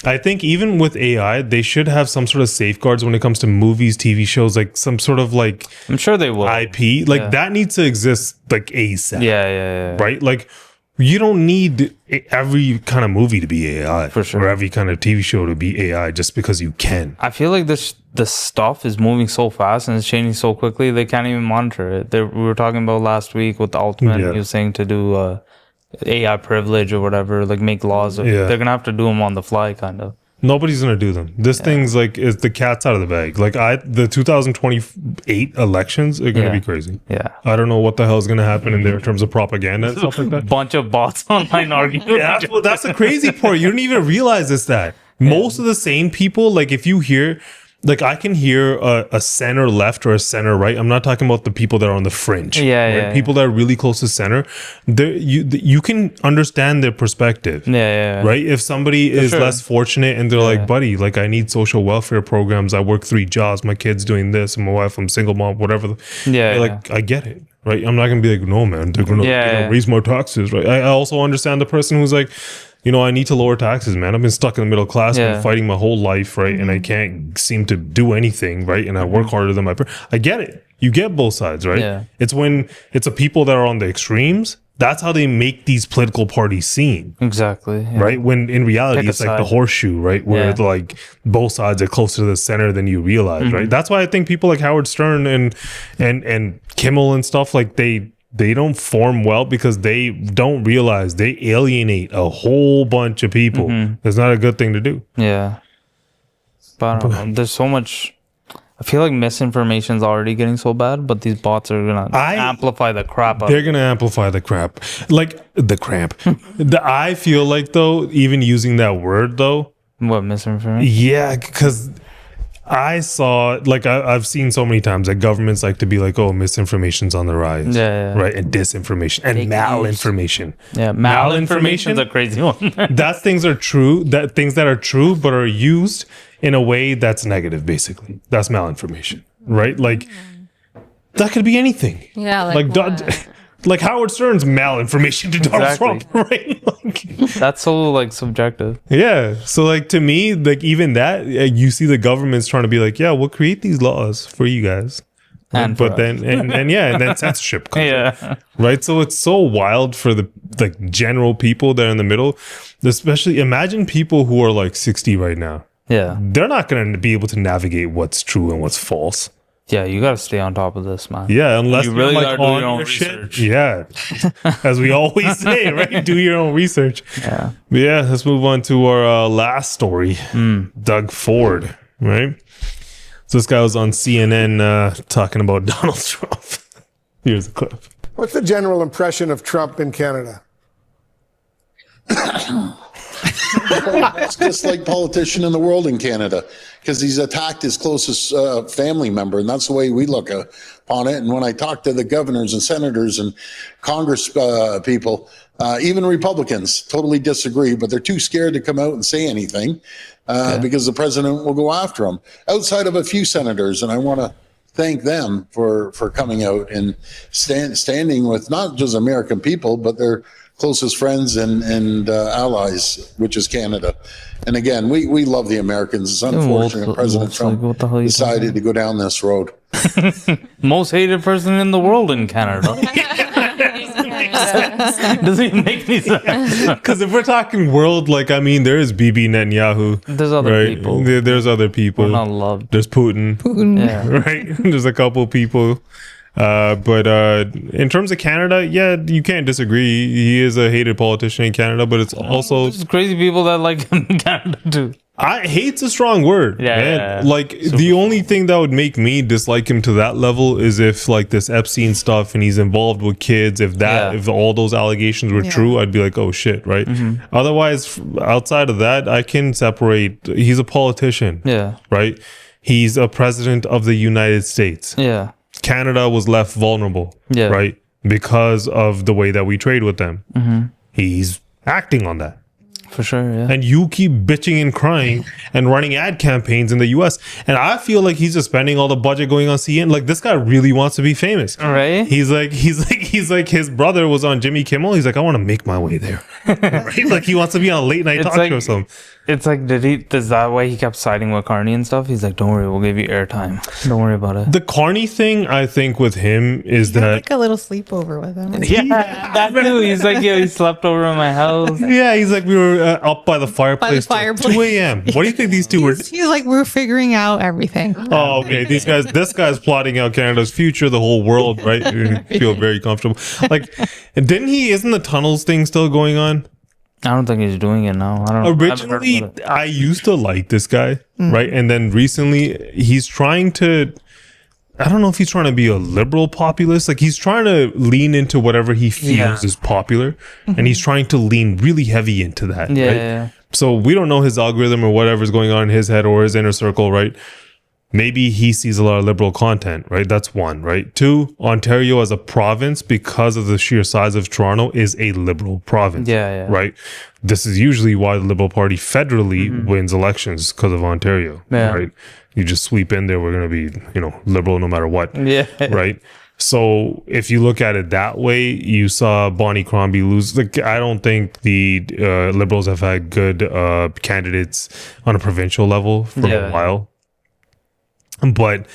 I think even with AI, they should have some sort of safeguards when it comes to movies, TV shows, like some sort of like... I'm sure they will. IP. Like, that needs to exist like ASAP. Yeah. Right? Like, you don't need every kind of movie to be AI. For sure. Or every kind of TV show to be AI just because you can. I feel like this stuff is moving so fast and it's changing so quickly, they can't even monitor it. We were talking about last week with the Ultimate, he was saying to do AI privilege or whatever, like make laws. They're going to have to do them on the fly, kind of. Nobody's going to do them. This thing's like, is the cat's out of the bag. Like, the 2028 elections are going to be crazy. Yeah. I don't know what the hell is going to happen in there in terms of propaganda and stuff like that. Bunch of bots online arguing. Well, that's the crazy part. You don't even realize that. Most of the same people, like if you hear... Like, I can hear a center left or a center right. I'm not talking about the people that are on the fringe. People that are really close to center. You can understand their perspective. Right? If somebody is less fortunate and they're like, buddy, like, I need social welfare programs. I work 3 jobs. My kid's doing this. And my wife, I'm single mom, whatever. Like, I get it. Right? I'm not going to be like, no, man. They're going to raise more taxes. Right? I also understand the person who's like, you know, I need to lower taxes, man. I've been stuck in the middle class, been fighting my whole life, right? And I can't seem to do anything, right? And I work harder than my parents. I get it. You get both sides, right? Yeah. It's when it's the people that are on the extremes. That's how they make these political parties seem. Exactly. Yeah. Right? When in reality, it's like the horseshoe, right? Where like both sides are closer to the center than you realize, right? That's why I think people like Howard Stern and Kimmel and stuff, like they don't form well because they don't realize they alienate a whole bunch of people. It's not a good thing to do. Yeah. But I don't know. There's so much... I feel like misinformation is already getting so bad, but these bots are going to amplify the crap out. They're going to amplify the crap. Like, the cramp. I feel like, though, even using that word, though... What, misinformation? Yeah, because... I saw, like, I've seen so many times that governments like to be like, oh, misinformation's on the rise. Right? And disinformation and malinformation. Yeah, malinformation's a crazy one. That's things that are true, but are used in a way that's negative, basically. That's malinformation, right? Like, that could be anything. Yeah, like Howard Stern's malinformation to Donald Trump, right? That's so like subjective. Yeah. So like to me, like even that, you see the government's trying to be like, yeah, we'll create these laws for you guys. And then censorship comes in, right? So it's so wild for the like general people that are in the middle. Especially imagine people who are like 60 right now. Yeah. They're not going to be able to navigate what's true and what's false. Yeah, you got to stay on top of this, man. Yeah, unless you really like, got to do your own research. Shit. Yeah, as we always say, right? Do your own research. Yeah. But yeah, let's move on to our last story. DougFord, right? So this guy was on CNN talking about Donald Trump. Here's a clip. What's the general impression of Trump in Canada? It's just like politician in the world in Canada, because he's attacked his closest family member, and that's the way we look upon it. And when I talk to the governors and senators and Congress people, even Republicans totally disagree, but they're too scared to come out and say anything because the president will go after them. Outside of a few senators, and I want to thank them for coming out and standing with not just American people, but their closest friends and allies, which is Canada. And again, we love the Americans. It's unfortunate President Trump decided to go down this road. Most hated person in the world in Canada. Doesn't even make any sense. Because if we're talking world, like, I mean, there is Bibi Netanyahu. There's other people. There's other people. We're not loved. There's Putin. Yeah. Right? There's a couple people. But in terms of Canada, yeah, you can't disagree. He is a hated politician in Canada, but it's also... There's crazy people that like him in Canada, too. Hate's a strong word. Yeah, man. yeah. Like, the only thing that would make me dislike him to that level is if, like, this Epstein stuff and he's involved with kids. If all those allegations were true, I'd be like, oh shit, right? Otherwise, outside of that, I can separate. He's a politician. Yeah. Right? He's a president of the United States. Yeah. Canada was left vulnerable. Yeah. Right? Because of the way that we trade with them. He's acting on that. For sure, yeah. And you keep bitching and crying and running ad campaigns in the US. And I feel like he's just spending all the budget going on CNN. Like, this guy really wants to be famous. Right? He's like his brother was on Jimmy Kimmel. He's like, I want to make my way there. Right? Like, he wants to be on a late night talk show or something. It's like, is that why he kept siding with Carney and stuff? He's like, don't worry, we'll give you airtime. Don't worry about it. The Carney thing, I think, with him is that like a little sleepover with him. Yeah, that too. He's like, yeah, he slept over in my house. Yeah, he's like, we were up by the fireplace. 2 a.m. What do you think these two were? He's like, we're figuring out everything. Oh, okay. This guy's plotting out Canada's future, the whole world, right? You feel very comfortable. Like, isn't the tunnels thing still going on? I don't think he's doing it now. I don't. Originally, I used to like this guy, right? And then recently, he's trying to. I don't know if he's trying to be a liberal populist. Like, he's trying to lean into whatever he feels is popular, and he's trying to lean really heavy into that. Yeah, right? yeah. So we don't know his algorithm or whatever's going on in his head or his inner circle, right? Maybe he sees a lot of liberal content, right? That's one, right? Two, Ontario as a province, because of the sheer size of Toronto, is a liberal province. Yeah. Right? This is usually why the Liberal Party federally wins elections, because of Ontario. Yeah. Right? You just sweep in there, we're going to be, liberal no matter what. Yeah. Right? So if you look at it that way, you saw Bonnie Crombie lose. Like, I don't think the Liberals have had good candidates on a provincial level for a while. But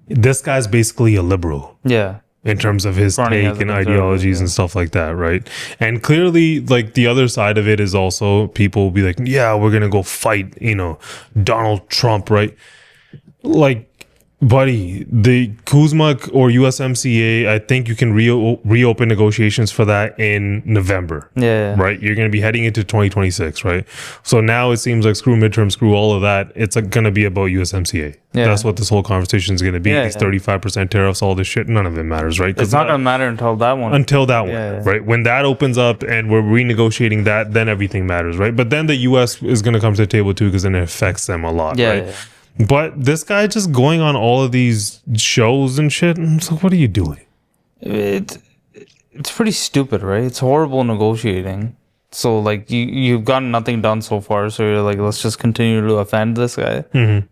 this guy's basically a liberal. Yeah. In terms of his take and ideologies and stuff like that, right? And clearly, like, the other side of it is also people will be like, yeah, we're going to go fight, Donald Trump, right? Like, buddy, the Kuzma or USMCA, I think you can reopen negotiations for that in November. Yeah. Right? You're going to be heading into 2026, right? So now it seems like screw midterm, screw all of that. It's going to be about USMCA. Yeah. That's what this whole conversation is going to be. These 35% tariffs, all this shit, none of it matters, right? It's not going to matter until that one. Right? When that opens up and we're renegotiating that, then everything matters, right? But then the US is going to come to the table too, because then it affects them a lot, right? Yeah. But this guy just going on all of these shows and shit. And it's like, what are you doing? It's pretty stupid, right? It's horrible negotiating. So, like, you've gotten nothing done so far. So you're like, let's just continue to offend this guy.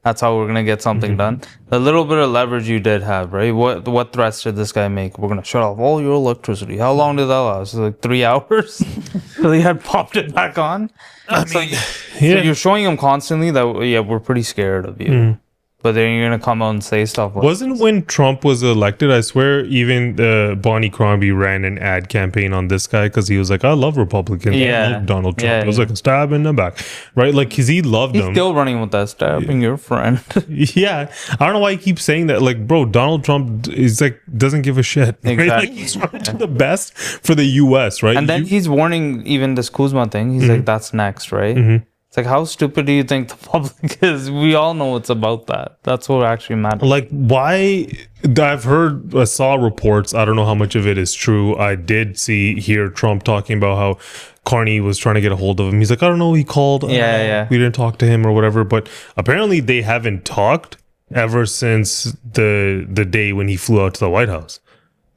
That's how we're gonna get something done. The little bit of leverage you did have, right? What threats did this guy make? We're gonna shut off all your electricity. How long did that last? Like 3 hours? So he had popped it back on. So you're showing him constantly that we're pretty scared of you. But then you're gonna come out and say stuff like Wasn't when Trump was elected, I swear, even Bonnie Crombie ran an ad campaign on this guy because he was like, I love Republicans. I love Donald Trump. It was like a stab in the back, right? Like, because he loved him. He's still running with that stabbing your friend. Yeah. I don't know why he keeps saying that. Like, bro, Donald Trump is like, doesn't give a shit. Right? Exactly. Like, he's trying to do the best for the US, right? And then he's warning even this Kuzma thing. He's like, that's next, right? It's like, how stupid do you think the public is? We all know it's about that. That's what actually matters. Like, why? I saw reports. I don't know how much of it is true. I did hear Trump talking about how Carney was trying to get a hold of him. He's like, I don't know. He called. We didn't talk to him or whatever. But apparently they haven't talked ever since the day when he flew out to the White House.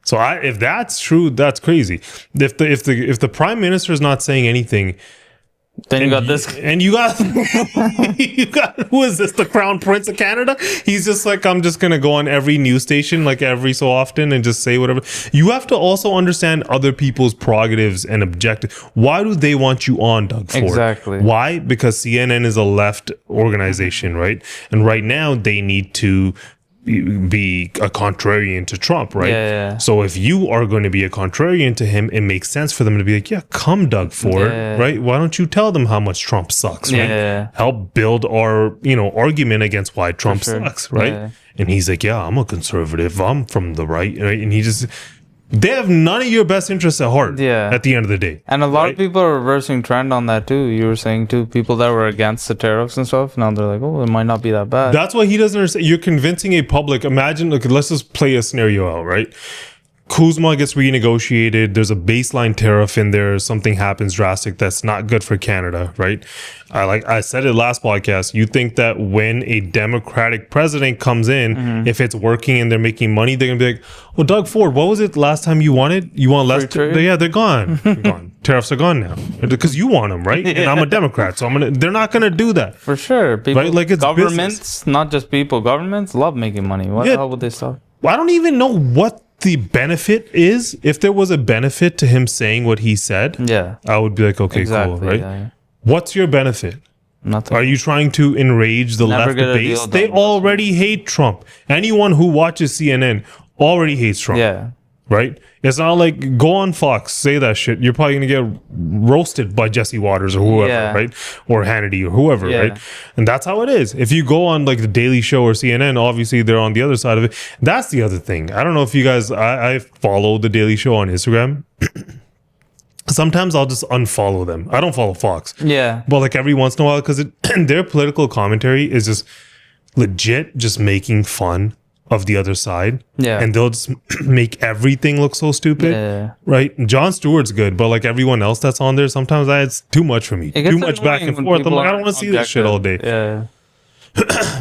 So if that's true, that's crazy. If the prime minister is not saying anything, then you got this, and you got who is this? The Crown Prince of Canada? He's just like, I'm just gonna go on every news station like every so often and just say whatever. You have to also understand other people's prerogatives and objectives. Why do they want you on, DougFord? Exactly. Why? Because CNN is a left organization, right? And right now they need to be a contrarian to Trump, right? Yeah. So if you are going to be a contrarian to him, it makes sense for them to be like, yeah, come DougFord, right? Why don't you tell them how much Trump sucks, right? Help build our, argument against why Trump sucks, right? And he's like, yeah, I'm a conservative. I'm from the right? And they have none of your best interests at heart at the end of the day. And a lot of people are reversing trend on that too. You were saying too, people that were against the tariffs and stuff, now they're like, oh, it might not be that bad. That's why he doesn't understand. You're convincing a public. Imagine, look, let's just play a scenario out, right? Kuzma gets renegotiated. There's a baseline tariff in there. Something happens drastic that's not good for Canada, right? I said it last podcast. You think that when a Democratic president comes in, if it's working and they're making money, they're gonna be like, "Well, DougFord, what was it last time you wanted? You want less? Yeah, they're gone. They're gone. Tariffs are gone now because you want them, right? And I'm a Democrat, so they're not gonna do that for sure. People, right? Like it's governments, business. Not just people. Governments love making money. Why the hell would they stop? I don't even know what the benefit is. If there was a benefit to him saying what he said, I would be like, okay, cool, right? Yeah. What's your benefit? Nothing. Are you trying to enrage the left base? They already hate Trump. Anyone who watches CNN already hates Trump. Yeah. Right? It's not like go on Fox, say that shit. You're probably going to get roasted by Jesse Waters or whoever, right? Or Hannity or whoever, right? And that's how it is. If you go on like the Daily Show or CNN, obviously they're on the other side of it. That's the other thing. I don't know if you guys, I follow the Daily Show on Instagram. Sometimes I'll just unfollow them. I don't follow Fox. Yeah. But like every once in a while, because their political commentary is just legit just making fun of the other side. Yeah. And they'll just make everything look so stupid. Right? Jon Stewart's good, but like everyone else that's on there, sometimes it's too much for me. Too much back and forth. I'm like, I don't want to see this shit all day. Yeah.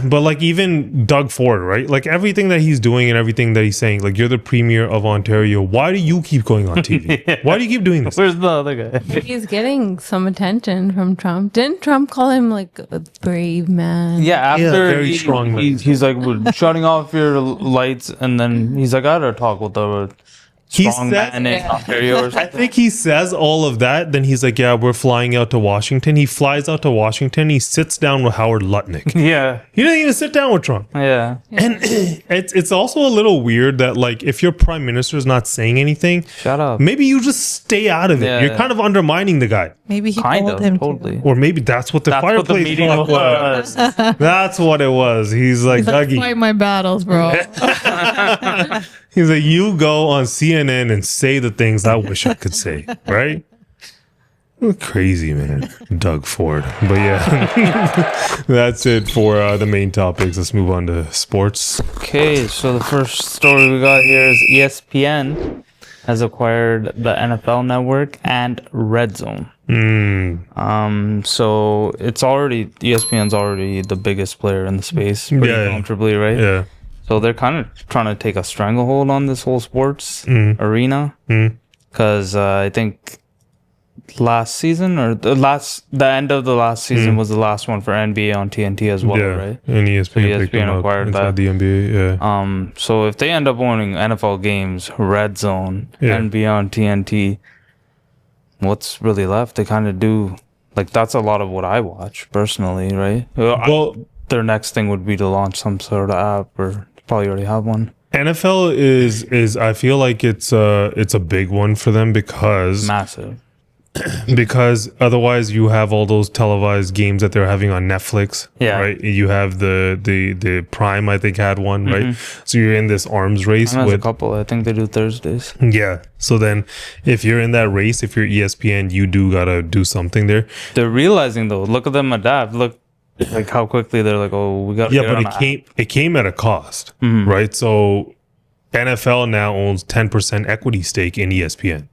But like even DougFord, right? Like everything that he's doing and everything that he's saying, like you're the premier of Ontario. Why do you keep going on TV? Why do you keep doing this? Where's the other guy? He's getting some attention from Trump. Didn't Trump call him like a brave man? Yeah, after very strong. He's like, we're shutting off your lights, and then he's like, I gotta talk with the strong man in Ontario or something. I think he says all of that. Then he's like, yeah, we're flying out to Washington. He flies out to Washington. He sits down with Howard Lutnick. Yeah. He didn't even sit down with Trump. Yeah. And it's also a little weird that like if your prime minister is not saying anything, shut up. Maybe you just stay out of it. Yeah. You're kind of undermining the guy. Maybe he told him totally. Or maybe that's what the fireplace meeting was. That's what it was. He's like, Dougie. Fight my battles, bro. He's like, you go on CNN and say the things I wish I could say, right? Crazy, man. DougFord. But yeah, that's it for the main topics. Let's move on to sports. Okay, so the first story we got here is ESPN has acquired the NFL Network and RedZone. So it's already, ESPN's already the biggest player in the space pretty comfortably, right? Yeah. So they're kind of trying to take a stranglehold on this whole sports arena, because I think last season or the end of the last season was the last one for NBA on TNT as well, right? And ESPN, ESPN acquired that. The NBA, so if they end up owning NFL games, RedZone, NBA on TNT, what's really left? They kind of do, like, that's a lot of what I watch personally, right? Well, their next thing would be to launch some sort of app, or probably already have one. NFL is I feel like it's a big one for them because massive. Because otherwise you have all those televised games that they're having on Netflix, right? You have the Prime, I think, had one, right? So you're in this arms race with a couple. I think they do Thursdays. Yeah. So then if you're in that race, if you're ESPN, you do gotta do something there. They're realizing though, look at them adapt. Look like how quickly they're like, oh, we got but it came at a cost, right? So NFL now owns 10% equity stake in ESPN.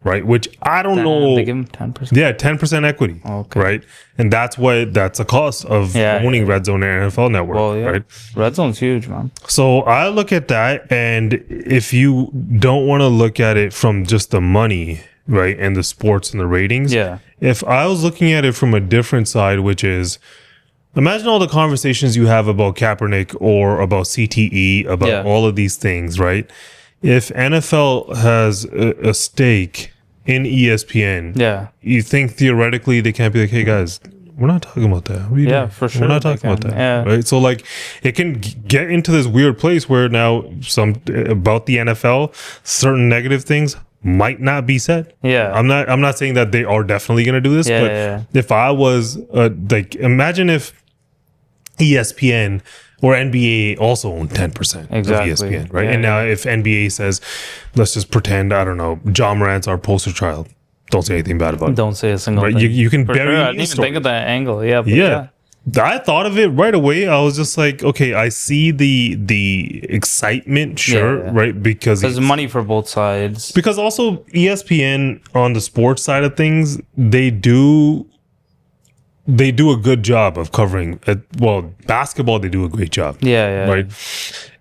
Right, which I don't know. They give them 10%. Yeah, 10% equity. Okay. Right, and that's a cost of owning RedZone and NFL Network. Well, yeah. Right, RedZone's huge, man. So I look at that, and if you don't want to look at it from just the money, right, and the sports and the ratings, if I was looking at it from a different side, which is, imagine all the conversations you have about Kaepernick or about CTE, about all of these things, right? If NFL has a stake in ESPN, you think theoretically they can't be like, hey guys, we're not talking about that. What are you doing? for sure. We're not talking about that. Yeah. Right. So like, it can get into this weird place where now some about the NFL, certain negative things might not be said. Yeah. I'm not saying that they are definitely going to do this, but if I was like, imagine if ESPN or NBA also own 10% of ESPN, right? And now if NBA says, let's just pretend, I don't know, John Morant's our poster child. Don't say anything bad about it. Don't say a single thing. You can For bury sure. I didn't even think of that angle. Yeah. I thought of it right away. I was just like, okay, I see the excitement, right? Because there's money for both sides. Because also ESPN on the sports side of things, they do a good job of covering basketball, they do a great job. Right.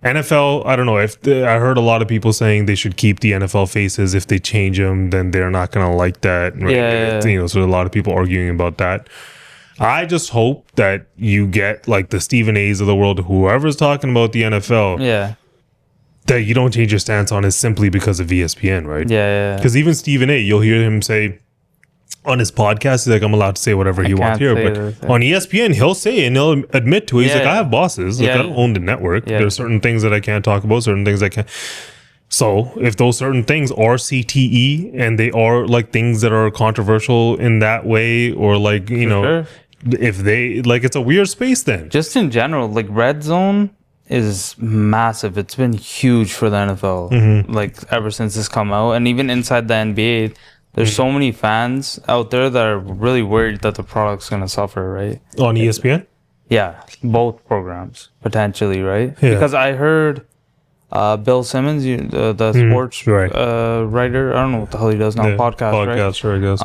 NFL, I don't know if I heard a lot of people saying they should keep the NFL faces. If they change them, then they're not going to like that. Right? You know, so a lot of people arguing about that. I just hope that you get like the Stephen A's of the world, whoever's talking about the NFL, that you don't change your stance on it simply because of ESPN, right? Because even Stephen A, you'll hear him say on his podcast, he's like, I'm allowed to say whatever he wants here. But on ESPN, he'll say and he'll admit to it. He's like, I have bosses. Like, I don't own the network. There's certain things that I can't talk about, certain things I can't. So if those certain things are CTE and they are like things that are controversial in that way, or like, you know, if they like, it's a weird space then. Just in general, like RedZone is massive. It's been huge for the NFL, like ever since it's come out. And even inside the NBA, there's so many fans out there that are really worried that the product's going to suffer, right? On ESPN? Yeah, both programs, potentially, right? Because I heard Bill Simmons, the sports writer, I don't know what the hell he does now, podcast, right? I guess.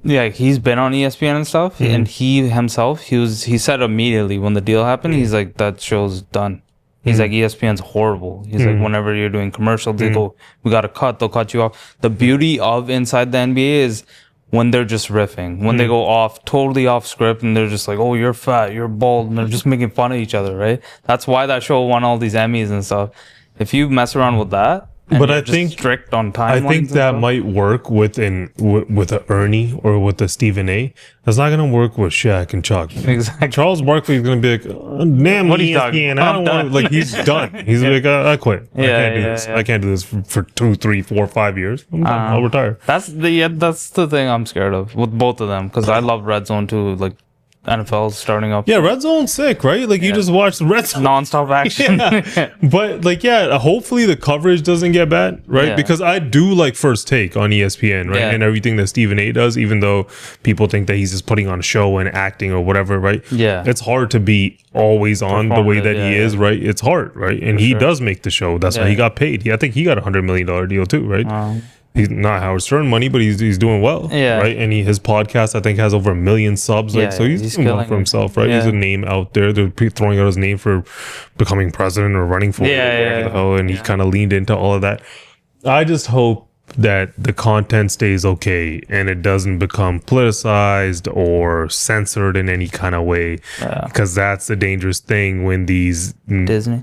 Yeah, he's been on ESPN and stuff, and he himself, he said immediately when the deal happened, he's like, that show's done. He's like, ESPN's horrible. He's like, whenever you're doing commercials, they go, we got to cut, they'll cut you off. The beauty of Inside the NBA is when they're just riffing, when they go totally off script, and they're just like, oh, you're fat, you're bald, and they're just making fun of each other, right? That's why that show won all these Emmys and stuff. If you mess around with that, but I think strict on timelines, I think that might work with a Ernie or with a Stephen A. That's not going to work with Shaq and Chuck. Exactly. Charles Barkley is going to be like, damn, what are you talking? I don't want. Like, he's done. He's like, I quit. I can't do this. I can't do this for 2, 3, 4, 5 years. I'm done. I'll retire. That's the thing I'm scared of with both of them, because I love RedZone too. Like, NFL's starting up. Yeah, RedZone's sick, right? Like, you just watch the RedZone. Non-stop action. But, like, hopefully the coverage doesn't get bad, right? Because I do like First Take on ESPN, right? And everything that Stephen A does, even though people think that he's just putting on a show and acting or whatever, right? It's hard to be always on the way that he is, right? It's hard, right? And he does make the show. That's why he got paid. I think he got $100 million deal too, right? He's not HowardStern money, but he's doing well, right? And his podcast, I think, has over 1 million subs. Like, so he's doing well for himself, right? He's a name out there. They're throwing out his name for becoming president or running for it, and he kind of leaned into all of that. I just hope that the content stays okay and it doesn't become politicized or censored in any kind of way, because that's the dangerous thing when these Disney.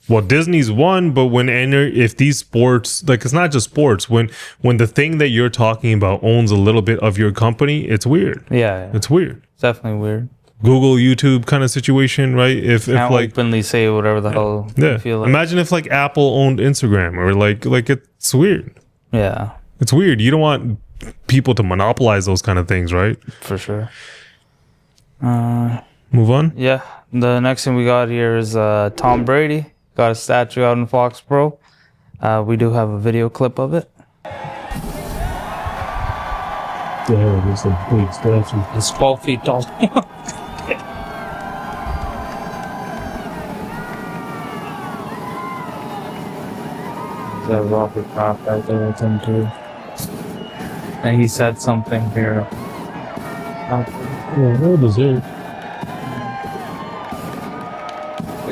Well, Disney's one, but if these sports, like, it's not just sports, when the thing that you're talking about owns a little bit of your company, it's weird. It's weird. It's definitely weird. Google, YouTube kind of situation, right? If like openly say whatever the hell you feel like. Imagine if like Apple owned Instagram, or like it's weird. It's weird. You don't want people to monopolize those kind of things, right? For sure. Move on. Yeah. The next thing we got here is TomBrady. Got a statue out in Foxborough. We do have a video clip of it. Yeah, it's a big statue. It's 12 feet tall. There's a Robert Kraft out there with him too. And he said something here. Yeah, what is it?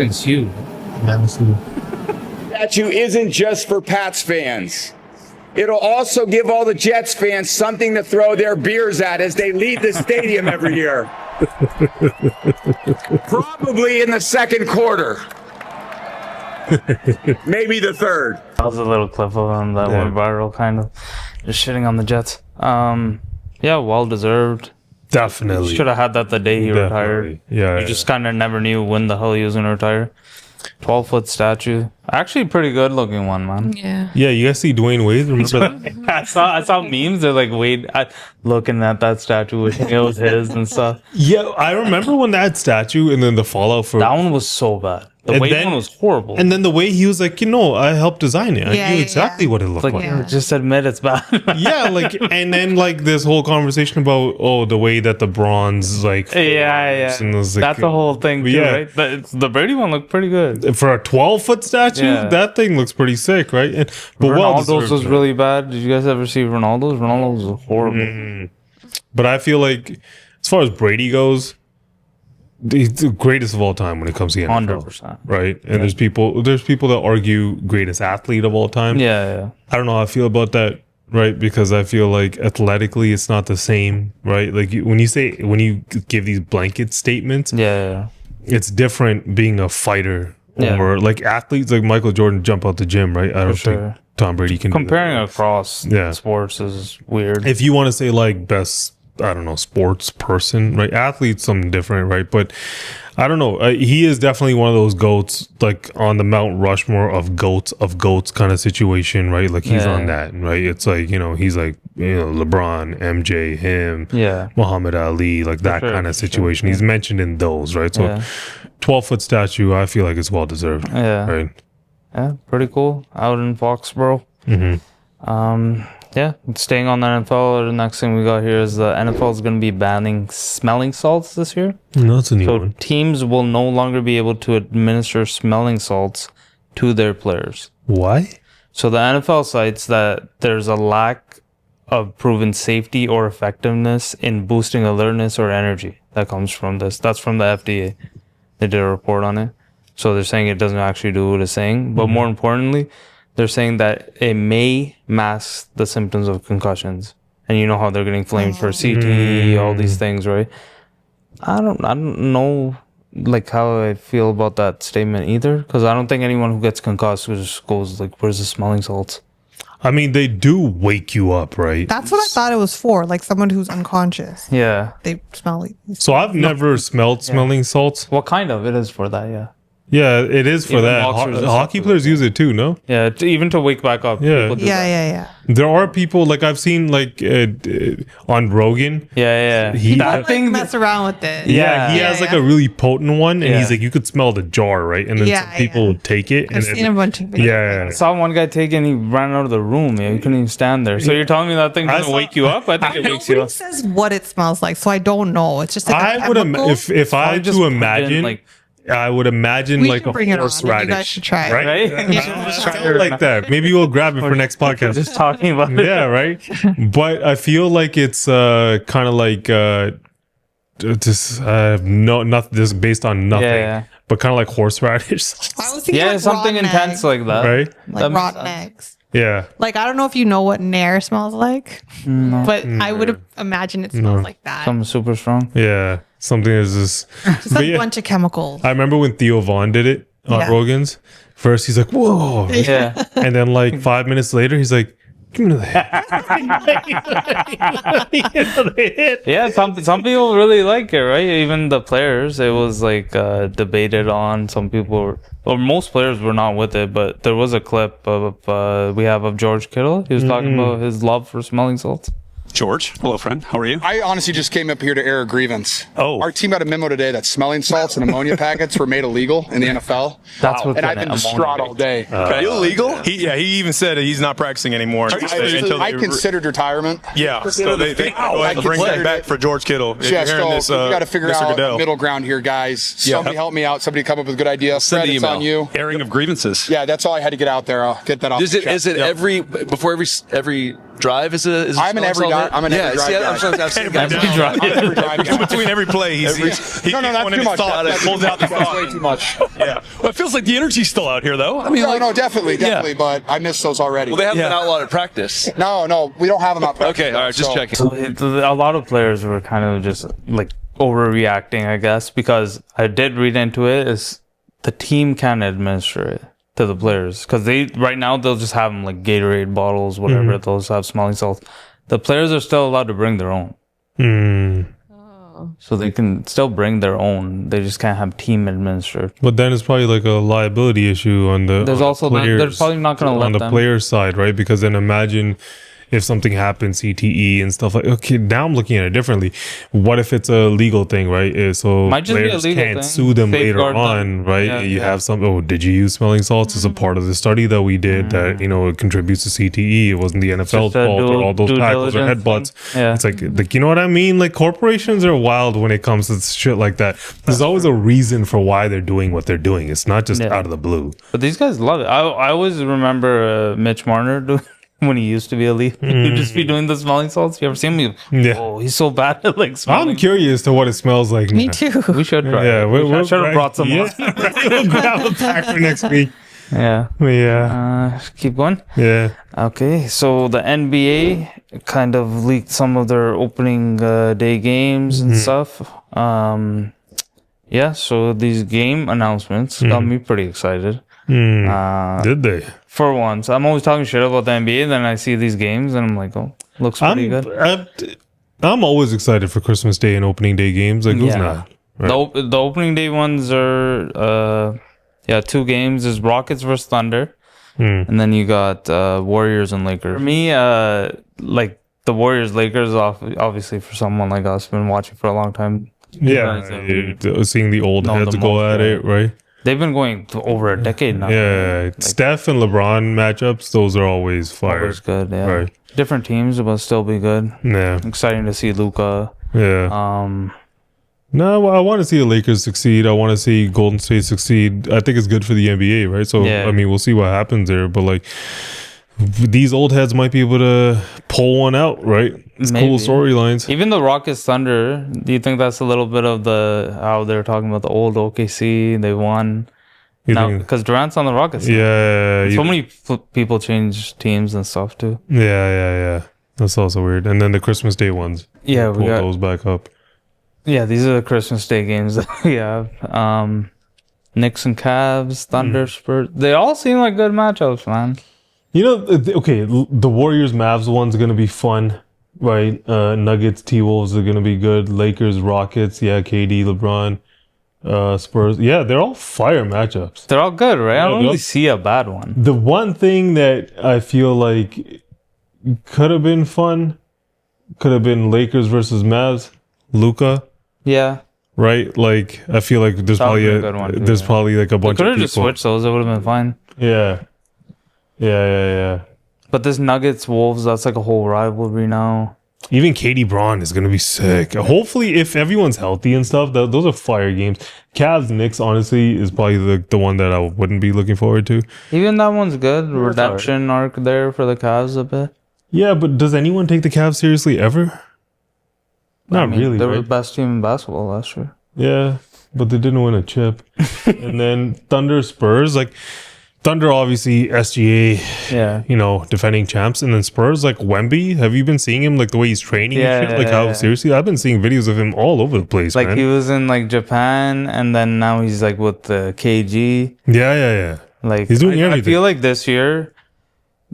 It's huge. Statue isn't just for Pats fans. It'll also give all the Jets fans something to throw their beers at as they leave the stadium every year. Probably in the second quarter. Maybe the third. That was a little clip of him that went viral, kind of. Just shitting on the Jets. Yeah, well deserved. Definitely. Should have had that the day he retired. Yeah. You just kind of never knew when the hell he was going to retire. 12-foot statue. Actually, pretty good looking one, man. Yeah. Yeah, you guys see Dwayne Wade? Remember that? I saw memes. They're like Wade looking at that statue, wishing it was his and stuff. Yeah, I remember when that statue and then the fallout for that one was so bad. The Wade one was horrible. And then the way he was like, I helped design it. I knew exactly what it looked like. Just admit it's bad. Yeah, like, and then like this whole conversation about the way that the bronze like and was, like, that's the whole thing too, right? But the Brady one looked pretty good for a 12-foot statue. Yeah. That thing looks pretty sick, right? But Ronaldo's was really bad. Did you guys ever see Ronaldo's? Ronaldo's was horrible. But I feel like as far as Brady goes, he's the greatest of all time when it comes to the NFL, 100%. right? And there's people that argue greatest athlete of all time. Yeah. I don't know how I feel about that, right? Because I feel like athletically, it's not the same, right? Like when you give these blanket statements, it's different being a fighter or like athletes like Michael Jordan jump out the gym, right? I don't think Tom Brady can comparing across sports is weird. If you want to say like best, I don't know, sports person, right? Athlete's something different, right? But I don't know. He is definitely one of those GOATs, like on the Mount Rushmore of goats kind of situation, right? Like he's on that, right? It's like, he's like, LeBron, MJ, him, Muhammad Ali, like that kind of situation. He's mentioned in those, right? So 12-foot statue, I feel like it's well deserved. Yeah. Right. Yeah, pretty cool. Out in Foxborough. Staying on the NFL, the next thing we got here is the NFL is going to be banning smelling salts this year. That's a new one. Teams will no longer be able to administer smelling salts to their players. Why? So the NFL cites that there's a lack of proven safety or effectiveness in boosting alertness or energy that comes from this. That's from the FDA. They did a report on it. So they're saying it doesn't actually do what it's saying. But more importantly, they're saying that it may mask the symptoms of concussions. And you know how they're getting flamed for CTE, all these things, right? I don't know like how I feel about that statement either, because I don't think anyone who gets concussed just goes like, where's the smelling salts? I mean, they do wake you up, right? That's what I thought it was for, like someone who's unconscious. Yeah. They smell it. So I've never smelled smelling salts. What kind of? It is for that, yeah. Yeah, it is for that. Hockey players use it too, no? Yeah, even to wake back up. Yeah. There are people, like I've seen like on Rogan. Yeah. That thing mess around with it. Yeah, he has like a really potent one, and he's like, you could smell the jar, right? And then some people would take it. I've seen a bunch of videos. I saw one guy take it and he ran out of the room. Yeah, he couldn't even stand there. So you're telling me that thing doesn't wake you up? I think it wakes you up. It says what it smells like, so I don't know. It's just like I would if I had to imagine. I would imagine we like a horseradish. You guys should try it. Right? Just try it like that. Maybe we'll grab it for next podcast. Just talking about it. Yeah, right? But I feel like it's kind of like just just based on nothing. But kind of like horseradish. I was thinking something intense like that. Right? Like rotten eggs. Yeah. Like, I don't know if you know what Nair smells like, but I would imagine it smells like that. Something super strong. Yeah. Something is just a bunch of chemicals. I remember when Theo Vaughn did it on Rogan's. First, he's like, whoa. Yeah. And then like 5 minutes later, he's like, give me the hit. Yeah, some people really like it, right? Even the players, it was like debated on. Some people or most players were not with it, but there was a clip of George Kittle. He was talking about his love for smelling salts. George, hello, friend. How are you? I honestly just came up here to air a grievance. Oh. Our team got a memo today that smelling salts and ammonia packets were made illegal in the NFL. That's what. And I've been distraught all day. Illegal? He even said he's not practicing anymore. I considered retirement. Yeah. So they go ahead and bring that back for George Kittle. We got to figure out a middle ground here, guys. Somebody help me out. Somebody come up with a good idea. Fred, it's on you. Airing of grievances. Yeah, that's all I had to get out there. I'll get that off. Is it before every drive is I'm an every drive guy. In between every play, he's that's too much. Pulls out the That's way too much. Yeah. Well, it feels like the energy's still out here, though. I mean, definitely. But I missed those already. Well, they haven't been outlawed at practice. No, we don't have them out practice. Okay, all right, just checking. So a lot of players were kind of just like overreacting, I guess, because I did read into it is the team can administer it to the players, because right now they'll just have them like Gatorade bottles, whatever. They'll just have smelling salts. The players are still allowed to bring their own. So they can still bring their own. They just can't have team administered. But then it's probably like a liability issue on the. There's also they're probably not going to let on the them. player side, right? Because then imagine if something happens, CTE and stuff like. Okay, now I'm looking at it differently. What if it's a legal thing, right? So Might just be a players legal can't thing. sue them later Safeguard on, them. right? Yeah, You yeah. have some. Oh, did you use smelling salts as a part of the study that we did? That it contributes to CTE. It wasn't the NFL's Just a fault or all those due tackles or diligence headbutts. thing. Yeah. It's like you know what I mean? Like corporations are wild when it comes to shit like that. There's always a reason for why they're doing what they're doing. It's not just out of the blue. But these guys love it. I always remember Mitch Marner doing when he used to be a lead. He'd just be doing the smelling salts. You ever seen him? Yeah. Oh, he's so bad at like smelling. I'm curious to what it smells like. Me now. too. We should try. Yeah, I should have brought some. Yeah, we'll grab a pack for next week. Yeah. Yeah. Keep going. Yeah. Okay, so the NBA kind of leaked some of their opening day games and stuff. Yeah, so these game announcements got me pretty excited. Did they? For once, I'm always talking shit about the NBA, then I see these games and I'm like, oh, looks pretty good. I'm always excited for Christmas Day and opening day games. Like, who's not? Right? The opening day ones are, 2 games. There's Rockets versus Thunder. And then you got Warriors and Lakers. For me, like the Warriors-Lakers, obviously for someone like us, been watching for a long time. Yeah, seeing the old heads go at it, right? They've been going over a decade now. Yeah, Like, Steph and LeBron matchups, those are always fire. always good, yeah. Right. Different teams, but still be good. Yeah. Exciting to see Luka. Yeah. No, I want to see the Lakers succeed. I want to see Golden State succeed. I think it's good for the NBA, right? So, Yeah. I mean, we'll see what happens there. But, like, these old heads might be able to pull one out, right? It's cool storylines. Even the Rockets Thunder, do you think that's a little bit of how they're talking about the old OKC? They won. Now, because Durant's on the Rockets. Yeah. So many people change teams and stuff, too. Yeah. That's also weird. And then the Christmas Day ones. Yeah, pull those back up. Yeah, these are the Christmas Day games that we have. Knicks and Cavs, Thunder, Spurs. They all seem like good matchups, man. You know, okay, the Warriors-Mavs one's going to be fun, right? Nuggets, T-Wolves are going to be good. Lakers, Rockets, KD, LeBron, Spurs. Yeah, they're all fire matchups. They're all good, right? I don't really see a bad one. The one thing that I feel like could have been fun could have been Lakers versus Mavs, Luka. Yeah. Right? Like, I feel like there's probably probably like a bunch of people. Could have just switched those. It would have been fine. Yeah. But this Nuggets Wolves, that's like a whole rivalry now. Even KD Braun is going to be sick. Hopefully, if everyone's healthy and stuff, those are fire games. Cavs Knicks, honestly, is probably the one that I wouldn't be looking forward to. Even that one's good. Redemption arc there for the Cavs a bit. Yeah, but does anyone take the Cavs seriously ever? Not really, They were right? the best team in basketball last year. Yeah, but they didn't win a chip. And then Thunder Spurs, like Thunder obviously S.G.A. Defending champs, and then Spurs like Wemby. Have you been seeing him like the way he's training and shit? Like how seriously? I've been seeing videos of him all over the place. Like man. he was in like Japan, and then now he's like with the KG. Yeah. Like he's doing everything. I feel like this year,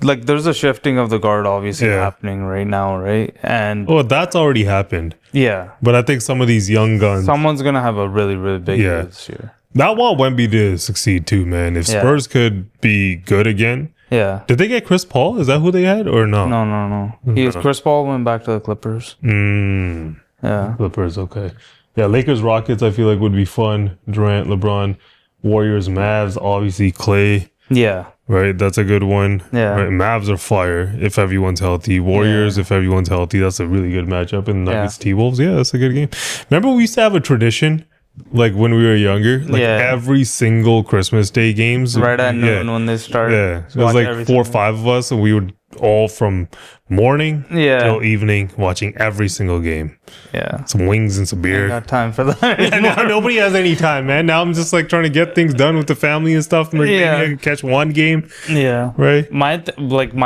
like there's a shifting of the guard obviously happening right now, right? And that's already happened. Yeah, but I think some of these young guns, someone's gonna have a really big year this year. I want Wemby to succeed too, man. If Spurs could be good again. Yeah. Did they get Chris Paul? Is that who they had or no? No. Chris Paul went back to the Clippers. Yeah. Clippers, okay. Yeah, Lakers, Rockets, I feel like would be fun. Durant, LeBron, Warriors, Mavs, obviously Clay. Yeah. Right, that's a good one. Yeah. Right, Mavs are fire if everyone's healthy. Warriors, if everyone's healthy, that's a really good matchup. And Nuggets, T-Wolves, that's a good game. Remember we used to have a tradition, like when we were younger, like every single Christmas Day games. Right at noon when they start. Yeah, it was like 4 or 5 of us, and we would all from morning till evening watching every single game. Yeah. Some wings and some beer. I got time for that. Now nobody has any time, man. Now I'm just like trying to get things done with the family and stuff. Maybe I can catch one game. Yeah. Right? My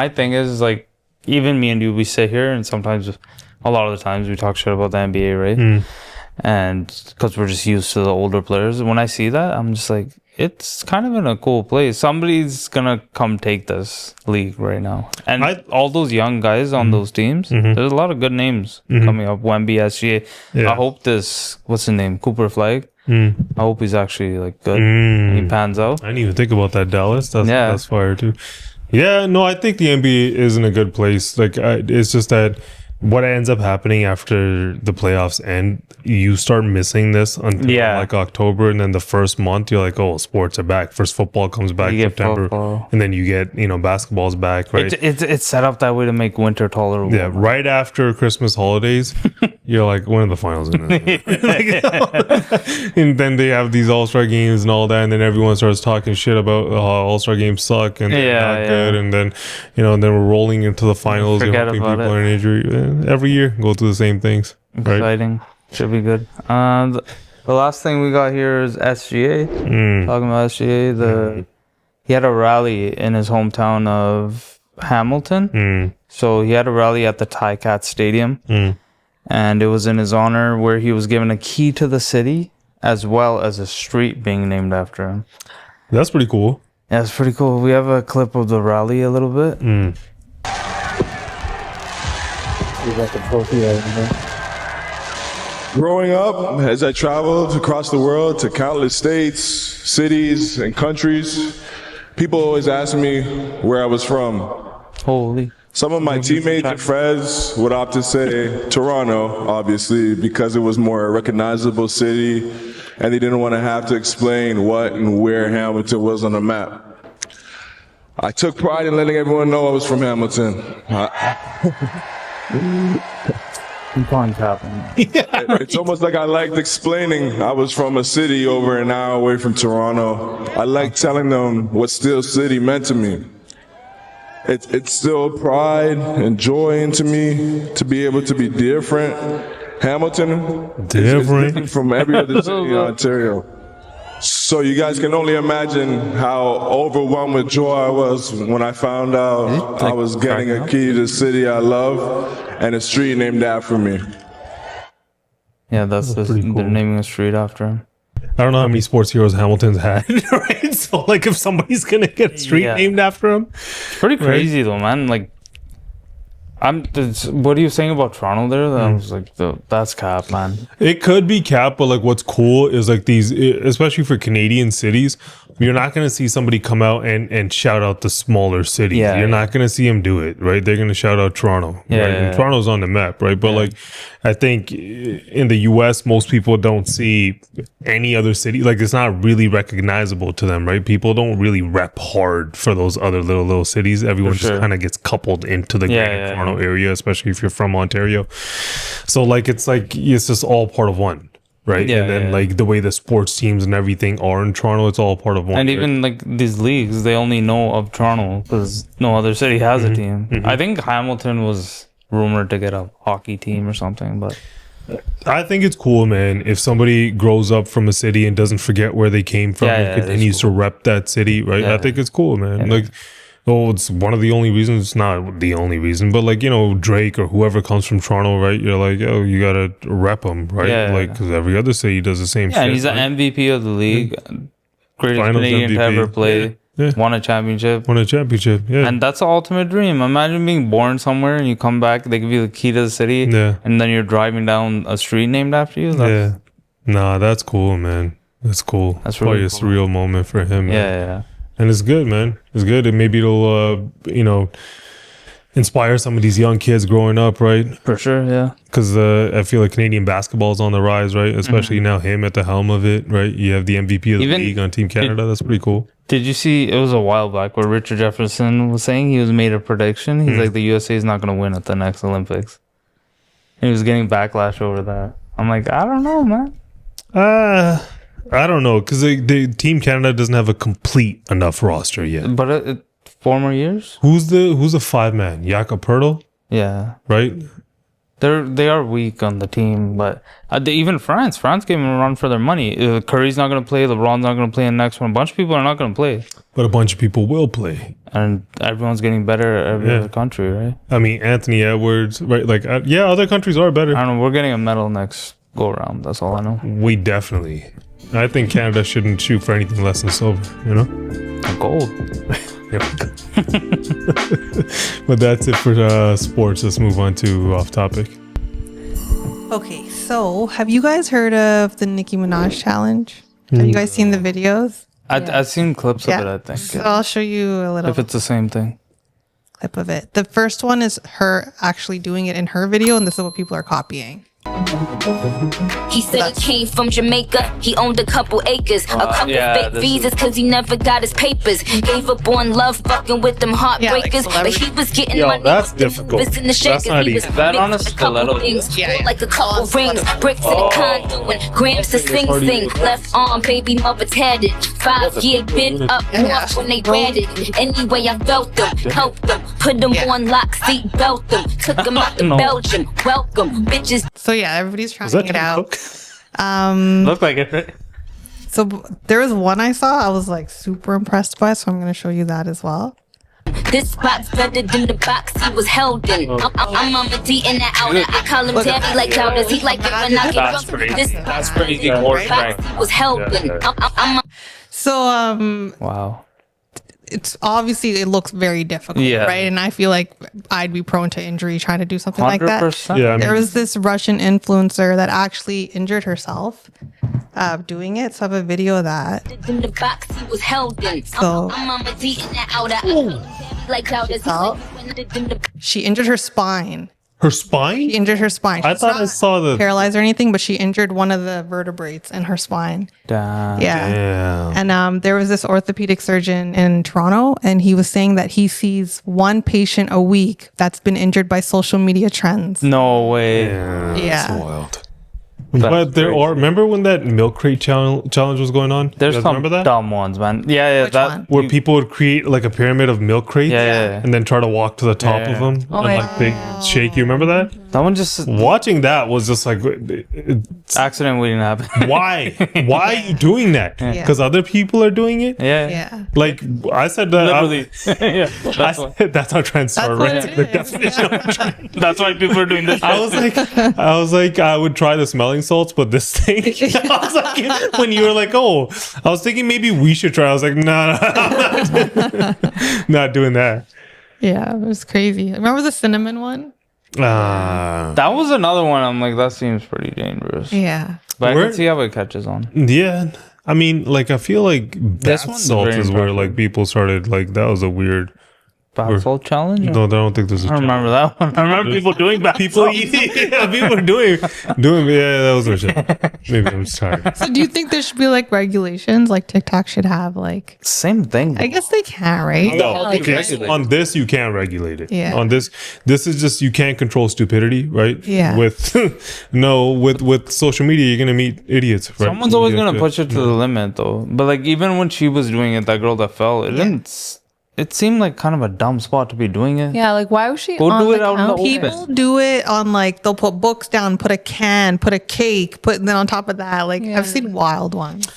thing is like, even me and you, we sit here and sometimes, a lot of the times we talk shit about the NBA, right? And because we're just used to the older players. When I see that, I'm just like, it's kind of in a cool place. Somebody's gonna come take this league right now, and all those young guys on those teams. There's a lot of good names coming up. Wemby, S.G.A. I hope this. What's his name? Cooper Flag. I hope he's actually like good. He pans out. I didn't even think about that, Dallas. That's fire too. Yeah, no, I think the NBA is in a good place. Like, it's just that what ends up happening after the playoffs end, you start missing this until like October, and then the first month you're like, oh, sports are back. First football comes back September, and then you get basketball's back, right? It's set up that way to make winter tolerable. Yeah, right after Christmas holidays, you're like, when are the finals in and then they have these All-Star games and all that, and then everyone starts talking shit about how All-Star games suck and they're not good, and then and then we're rolling into the finals. Forget about people are in injury. Every year go through the same things. Exciting. Right? Should be good. The last thing we got here is S.G.A. Talking about S.G.A. He had a rally in his hometown of Hamilton. So he had a rally at the Ticats Stadium, and it was in his honor, where he was given a key to the city as well as a street being named after him. That's pretty cool. Yeah, it's pretty cool. We have a clip of the rally a little bit. Growing up, as I traveled across the world to countless states, cities, and countries, people always asked me where I was from. Some of my teammates and friends would opt to say Toronto, obviously, because it was more a recognizable city, and they didn't want to have to explain what and where Hamilton was on the map. I took pride in letting everyone know I was from Hamilton. It's almost like I liked explaining I was from a city over an hour away from Toronto. I liked telling them what Steel City meant to me. It's still pride and joy into me to be able to be different. Hamilton is different from every other city in Ontario. So you guys can only imagine how overwhelmed with joy I was when I found out I was getting a key to the city I love and a street named after me. Yeah, that's cool. They're naming a street after him. I don't know how many sports heroes Hamilton's had, right? So, like, if somebody's gonna get a street named after him, it's pretty crazy though, man. Like, what are you saying about Toronto there? I was like, that's cap, man. It could be cap, but like, what's cool is like these, especially for Canadian cities, you're not going to see somebody come out and shout out the smaller cities. You're not going to see them do it, right? They're going to shout out Toronto. Right? And Toronto's on the map, right? But like, I think in the US, most people don't see any other city. Like, it's not really recognizable to them, right? People don't really rep hard for those other little cities. Everyone just kind of gets coupled into the greater Toronto area, especially if you're from Ontario. So like, it's just all part of one. Right. And then like the way the sports teams and everything are in Toronto, it's all part of one. And even like these leagues, they only know of Toronto because no other city has a team. I think Hamilton was rumored to get a hockey team or something, but I think it's cool, man. If somebody grows up from a city and doesn't forget where they came from and continues to rep that city, right? I think it's cool, man. Like, it's one of the only reasons. It's not the only reason, but like, Drake or whoever comes from Toronto, right? You're like, you gotta rep them, right? Like, because every other city does the same shit. And he's an MVP of the league, greatest Canadian to ever play, won a championship. And that's the ultimate dream. Imagine being born somewhere and you come back, they give you the key to the city, and then you're driving down a street named after you. Nah, that's cool, man. That's cool. That's really probably a surreal moment for him, man. And it's good, man. It's good. And maybe it'll, inspire some of these young kids growing up, right? For sure, yeah. Because I feel like Canadian basketball is on the rise, right? Especially now him at the helm of it, right? You have the MVP of the league on Team Canada. That's pretty cool. Did you see, it was a while back where Richard Jefferson was saying he was made a prediction. He's like, the USA is not going to win at the next Olympics. And he was getting backlash over that. I'm like, I don't know, man. I don't know, because the Team Canada doesn't have a complete enough roster yet. But 4 more years? Who's the 5-man? Jakob Poeltl? Yeah. Right? They are weak on the team, but even France gave them a run for their money. Curry's not going to play. LeBron's not going to play in the next one. A bunch of people are not going to play. But a bunch of people will play. And everyone's getting better at every other country, right? I mean, Anthony Edwards, right? Like, other countries are better. I don't know. We're getting a medal next go around. That's all I know. We definitely I think Canada shouldn't shoot for anything less than silver, you know? Gold. But that's it for sports. Let's move on to off topic. Okay, so have you guys heard of the Nicki Minaj challenge? Have you guys seen the videos? I've seen clips of it, I think. So I'll show you a little If it's the same thing. clip of it. The first one is her actually doing it in her video, and this is what people are copying. He said he came from Jamaica. He owned a couple acres, a couple fake visas, cause he never got his papers. Gave up on love, fucking with them heartbreakers. But he was getting money. That's difficult. In the shakers. That's not He easy. was That on a stiletto. like a couple rings, bricks in a condo, and grams to sing. Left arm, baby mother tatted. 5-year been up north when they ratted. Anyway, I felt them, helped them, put them on lock, seat belt them, took them out to Belgium. Welcome, bitches. So yeah, everybody's trying it out. Look like it, right? So there was one I saw I was like super impressed by, so I'm going to show you that as well. This spot's better than the box he was held in. I'm on the D in the outer. I call him Daddy like Clouders. He like it when I get drunk. That's crazy. Box he was held in. So wow. It's obviously it looks very difficult, right? And I feel like I'd be prone to injury trying to do something like that. 100%. Yeah, I mean, There was this Russian influencer that actually injured herself doing it. So I have a video of that. In the box he was held in. So I'm on the D in the outer. Like Clouders. she injured her spine. her spine? She injured her spine. I thought I saw the paralyzed or anything, but she injured one of the vertebrae in her spine. Damn. Yeah. And there was this orthopedic surgeon in Toronto, and he was saying that he sees one patient a week that's been injured by social media trends. No way. Yeah. That's wild. But there are, remember when that milk crate challenge was going on? There's some remember that? dumb ones, man. Yeah, that where people would create like a pyramid of milk crates, Yeah. and then try to walk to the top of them, Oh, and yeah. like big shake. You remember that? That one just watching that was just like accident waiting to happen. Why? Why are you doing that? Yeah. Because other people are doing it. Yeah. Like I said that. Literally. Yeah. That's how trends start. Right? The definition of trend. That's why people are doing this. I was like, I would try the smelling salts, but this thing. I was like, when you were like, oh, I was thinking maybe we should try. I was like, no, I'm not doing that. Yeah, it was crazy. Remember the cinnamon one? That was another one. I'm like, that seems pretty dangerous. Yeah. But I can see how it catches on. Yeah. I mean, like, I feel like bath one's salt very is where like people started like that was a weird bath salt challenge. No, I don't think there's a I don't remember that one. I remember people doing bath people salt. eating. Yeah, people were doing. Yeah, that was their shit. Maybe I'm just tired. So do you think there should be like regulations? Like TikTok should have like same thing. I guess they can, right? No, on this you can't regulate it. Yeah. On this is just you can't control stupidity, right? Yeah. With with social media, you're gonna meet idiots. Right? Someone's always gonna push it to the limit, though. But like even when she was doing it, that girl that fell, it didn't. It seemed like kind of a dumb spot to be doing it. Yeah, like why was she Go on do it the out in the counter? People do it on like they'll put books down, put a can, put a cake, put then on top of that. Like I've seen wild ones.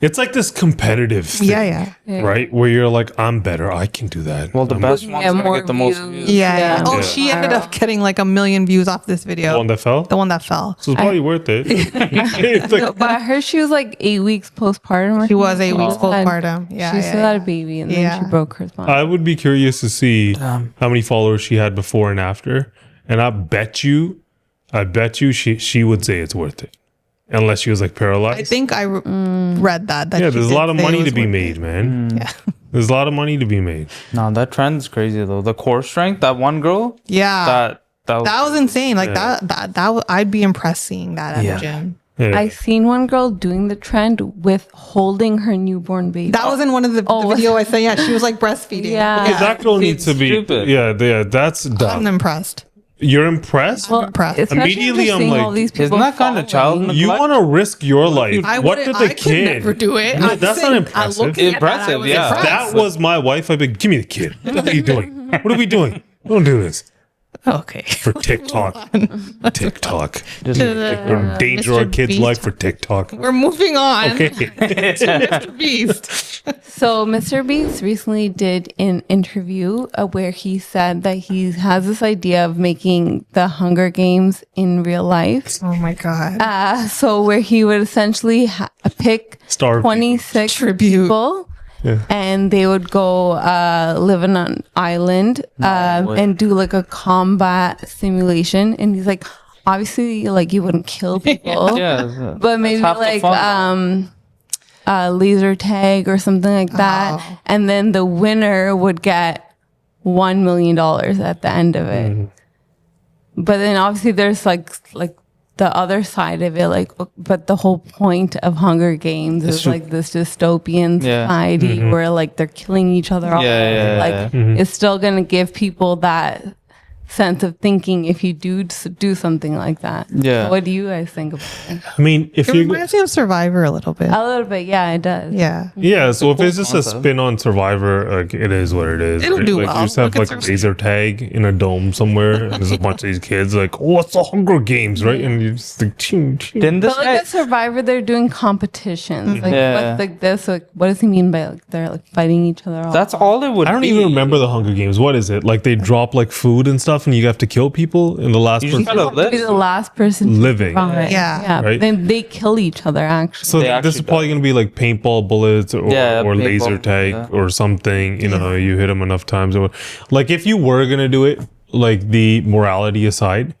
It's like this competitive thing, Yeah. right? Where you're like, I'm better, I can do that. Well, the best one's gonna get the most views. Yeah. Oh, Yeah. she ended up getting like 1 million views off this video. The one that fell? The one that fell. So it's probably worth it. It's like- No, but I heard she was like 8 weeks postpartum. She was 8 weeks And postpartum. Yeah. she still had a baby, and then she broke her spine. I would be curious to see how many followers she had before and after. And I bet you she would say it's worth it. Unless she was like paralyzed. I think I read that. Yeah, she there's a did lot of say it money was to be worth made, man. Yeah. There's a lot of money to be made. No, that trend's crazy though. The core strength, that one girl. Yeah. That was insane. Like Yeah. I'd be impressed seeing that at the gym. Yeah. I seen one girl doing the trend with holding her newborn baby. That was in one of the video I said. Yeah, she was like breastfeeding. Yeah. Okay, that girl needs to be stupid. Yeah, that's dumb. I'm impressed. You're impressed? I'm impressed. Immediately I'm like, isn't that kind of child neglect? you want to risk your life. I What wouldn't- did the I could kid? never do it. No, I'm that's saying, not impressive. I looked at that, I was yeah. impressed. If that was my wife, I'd be, give me the kid. What are you doing? What are we doing? Don't do this. Okay. For TikTok. TikTok. To Danger Mr. our kids' Beast. life for TikTok. We're moving on. Okay. to Mr. Beast. So MrBeast recently did an interview where he said that he has this idea of making the Hunger Games in real life. Oh my God. So where he would essentially pick Starve 26 people. Yeah. And they would go live on an island and do like a combat simulation. And he's like, obviously, like you wouldn't kill people, but maybe like laser tag or something like that. Oh. And then the winner would get $1 million at the end of it. But then obviously there's like the other side of it, like, but the whole point of Hunger Games is like this dystopian society where like they're killing each other off. It's still gonna give people that sense of thinking if you do something like that. Yeah. What do you guys think about it? I mean, if It you reminds me of Survivor a little bit. A little bit, yeah, it does. Yeah. yeah, so if cool it's just concept. a spin on Survivor, like it is what it is. It'll do like, well. You just have Look at like a laser tag in a dome somewhere, and there's a bunch of these kids like, oh, it's the Hunger Games, right? And you just like, ching, ching. Didn't this But like at Survivor, they're doing competitions. Like what's like this? Like what does he mean by like they're like fighting each other off? That's all it would be. I don't even remember the Hunger Games. What is it? Like they drop like food and stuff, and you have to kill people, and the last You just person gotta live. be the last person to living. survive. Yeah. Right? Then they kill each other actually. So They this actually is probably going to be like paintball bullets or paintball, laser tag yeah. or something. You know, you hit them enough times. Or like if you were going to do it, like the morality aside,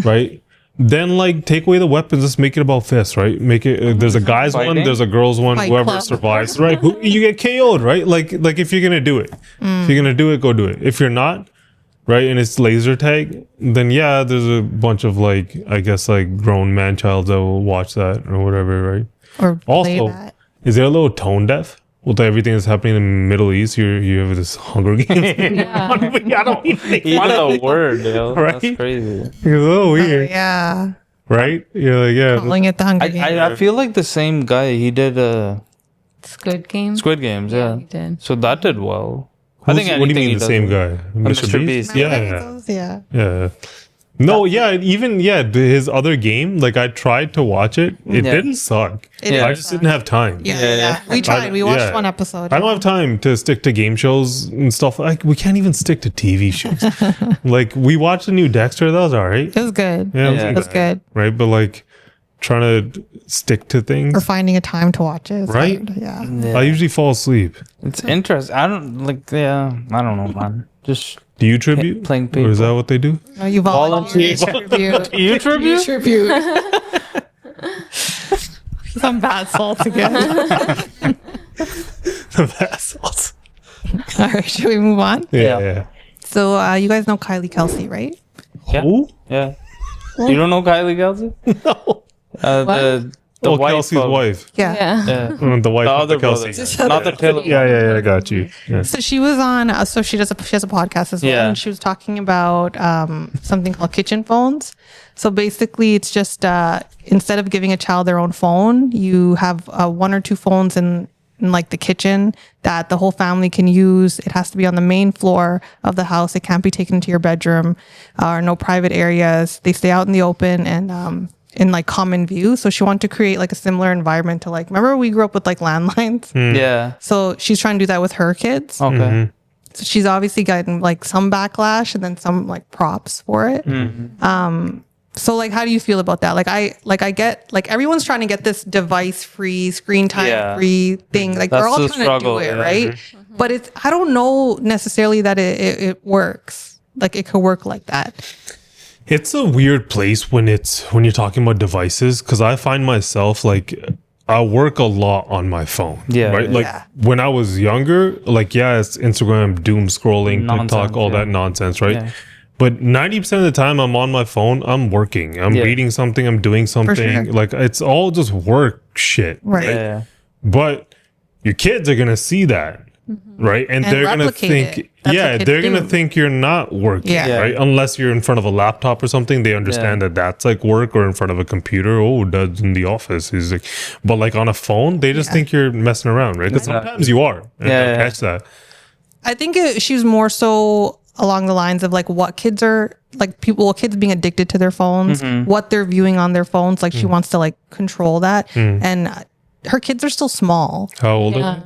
right? Then like take away the weapons. Just make it about fists, right? Make it. There's a guy's one. Fighting? There's a girl's one. Fight Whoever club. survives, right? You get KO'd, right? Like if you're gonna do it, if you're gonna do it, go do it. If you're not, right, and it's laser tag, then yeah, there's a bunch of like I guess like grown man childs that will watch that or whatever, right? Or play Also, that. is there a little tone deaf with everything that's happening in the Middle East? You have this Hunger Games. I don't even think Even about the it. word, yo. Right? That's crazy. It's a little weird, Yeah. right? You're like, yeah. Calling it the Hunger Games. I feel like the same guy. He did Squid Game. Squid Games, yeah. he did. So that did well. What do you anything he mean the does same well. guy? Mr. Beast? Yeah. Yeah. No, even his other game, like I tried to watch it. It Yeah. didn't suck. It I didn't just didn't have time. Yeah. We tried. We watched one episode. I don't have time to stick to game shows and stuff. Like we can't even stick to TV shows. Like we watched the new Dexter. That was all right. It was good. Yeah, It was good. Right, but like trying to stick to things. Or finding a time to watch it. It's Right? hard. Yeah. I usually fall asleep. It's interesting. I don't know, man. Just Do you tribute? Playing Or is that what they do? No, you volunteer. Tribute. You tribute? Tribute. Some bad salts again. The vessels. All right, should we move on? Yeah. So you guys know Kylie Kelsey, right? Yeah. Who? Yeah. You don't know Kylie Kelsey? No. The wife Kelsey's of- wife. Yeah. Yeah. The wife The of other the Kelsey. brother. Not the Taylor. Yeah, I got you. Yeah. So she was on. So she has a podcast as well, Yeah. and she was talking about something called kitchen phones. So basically, it's just instead of giving a child their own phone, you have one or two phones in like the kitchen that the whole family can use. It has to be on the main floor of the house. It can't be taken to your bedroom or no private areas. They stay out in the open and in like common view. So she wanted to create like a similar environment to like, remember we grew up with like landlines? Yeah. So she's trying to do that with her kids. Okay. So she's obviously gotten like some backlash and then some like props for it. So like, how do you feel about that? Like I get like everyone's trying to get this device free, screen time free thing. Like That's we're all the trying struggle, to do it, yeah. right? But it's I don't know necessarily that it works. Like it could work like that. It's a weird place when you're talking about devices because I find myself like I work a lot on my phone. Yeah. Right. Like when I was younger, like it's Instagram, doom scrolling, Nonsense, TikTok, all that nonsense, right? Yeah. But 90% of the time I'm on my phone, I'm working. I'm reading something, I'm doing something. sure. Like it's all just work shit. Right. Yeah. But your kids are gonna see that. Right. And they're gonna replicate think it. That's what kids they're gonna do. think you're not working. Yeah. Right. Unless you're in front of a laptop or something, they understand that that's like work, or in front of a computer. Oh, Dad's in the office. He's like, but like on a phone, they just think you're messing around, right? Because sometimes you are. And Yeah, they'll yeah. catch that. I think she was more so along the lines of like what kids are like kids being addicted to their phones, what they're viewing on their phones. Like she wants to like control that. And her kids are still small. How old are they?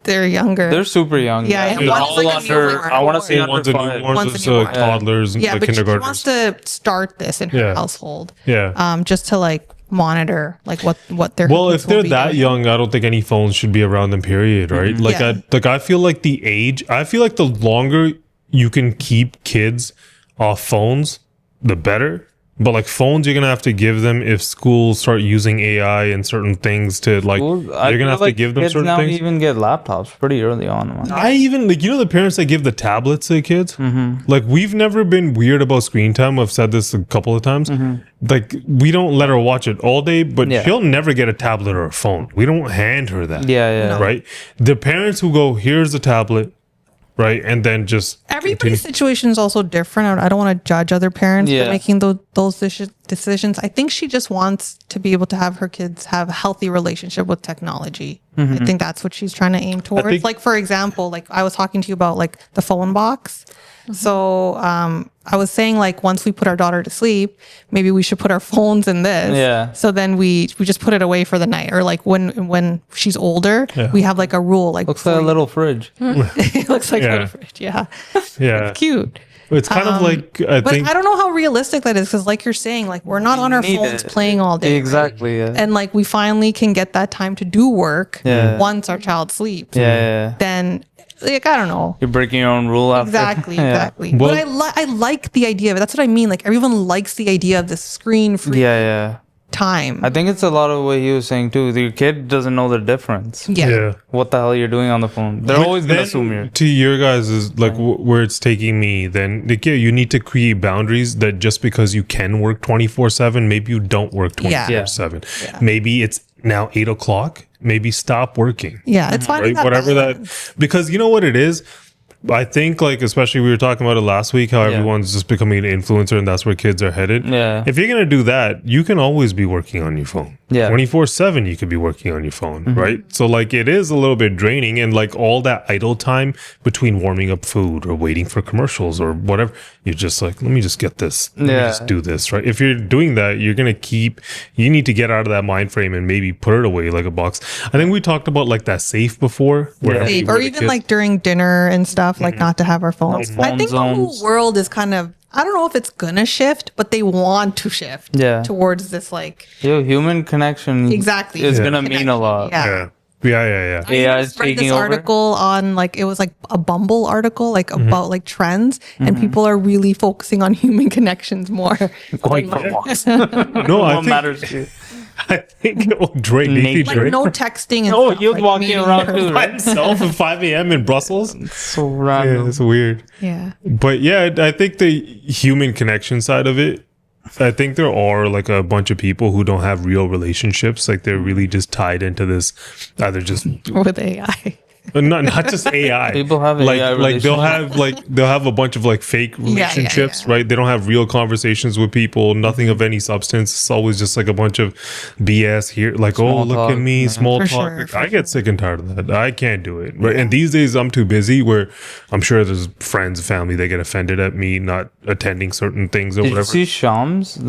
They're younger. They're super young. Yeah. They're all like under, I want to say one's under a five. newborns, like toddlers and Yeah, like but she kindergartners. wants to start this in her household. Yeah. Just to like monitor like what they're if they're that young, I don't think any phones should be around them, period, right? Like I feel like the longer you can keep kids off phones, the better. But like phones, you're gonna have to give them if schools start using AI and certain things to like. You're gonna have to give them certain now things. Even get laptops pretty early on. I even like the parents that give the tablets to the kids. Like we've never been weird about screen time. I've said this a couple of times. Like we don't let her watch it all day, but she'll never get a tablet or a phone. We don't hand her that. Right. The parents who go, here's the tablet. Right, and then just everybody's situation is also different. I don't want to judge other parents for making those decisions. I think she just wants to be able to have her kids have a healthy relationship with technology. I think that's what she's trying to aim towards. Like for example, like I was talking to you about like the phone box. So I was saying like once we put our daughter to sleep, maybe we should put our phones in this. Yeah. So then we just put it away for the night, or like when she's older, we have like a rule. Like looks like a little fridge. It looks like a little fridge. Yeah. Yeah. It's cute. It's kind of like I think I don't know how realistic that is because, like you're saying, like we're not on our phones playing all day. Exactly. Right? And like we finally can get that time to do work once our child sleeps. Then. Like, I don't know. You're breaking your own rule after. Exactly. But I like the idea of it. That's what I mean. Like everyone likes the idea of the screen-free time. I think it's a lot of what he was saying too. Your kid doesn't know the difference. What the hell you're doing on the phone? They're always going to assume you're. To your guys is like where it's taking me, then like, you need to create boundaries that just because you can work 24/7, maybe you don't work 24/7. Maybe it's now 8 o'clock. Maybe stop working. Yeah, it's fine. Right? Whatever that, because you know what it is? I think like, especially we were talking about it last week, how everyone's just becoming an influencer and that's where kids are headed. If you're going to do that, you can always be working on your phone. 24/7, you could be working on your phone, right? So like it is a little bit draining, and like all that idle time between warming up food or waiting for commercials or whatever, you're just like, let me just get this. Let me just do this, right? If you're doing that, you need to get out of that mind frame and maybe put it away like a box. I think we talked about like that safe before. Or even like during dinner and stuff, like not to have our phones. I think the whole world is kind of, I don't know if it's gonna shift, but they want to shift towards this like human connection is gonna mean a lot. Yeah. AI is taking this over. article on like, it was like a Bumble article like about like trends, and people are really focusing on human connections more. Going for walks. No, I think matters to you. I think Drake. Like no texting. And he was walking around too, by himself at 5 a.m. in Brussels. It's so random. Yeah, it's weird. Yeah. But yeah, I think the human connection side of it, I think there are like a bunch of people who don't have real relationships. Like they're really just tied into this, either just with AI. Not just AI. People have like AI they'll have a bunch of like fake relationships, right? They don't have real conversations with people, nothing of any substance. It's always just like a bunch of BS here, like small look at me, small talk. I get sick and tired of that. I can't do it, right? And these days I'm too busy. Where I'm sure there's friends, family, they get offended at me not attending certain things or whatever. Did you see Shams?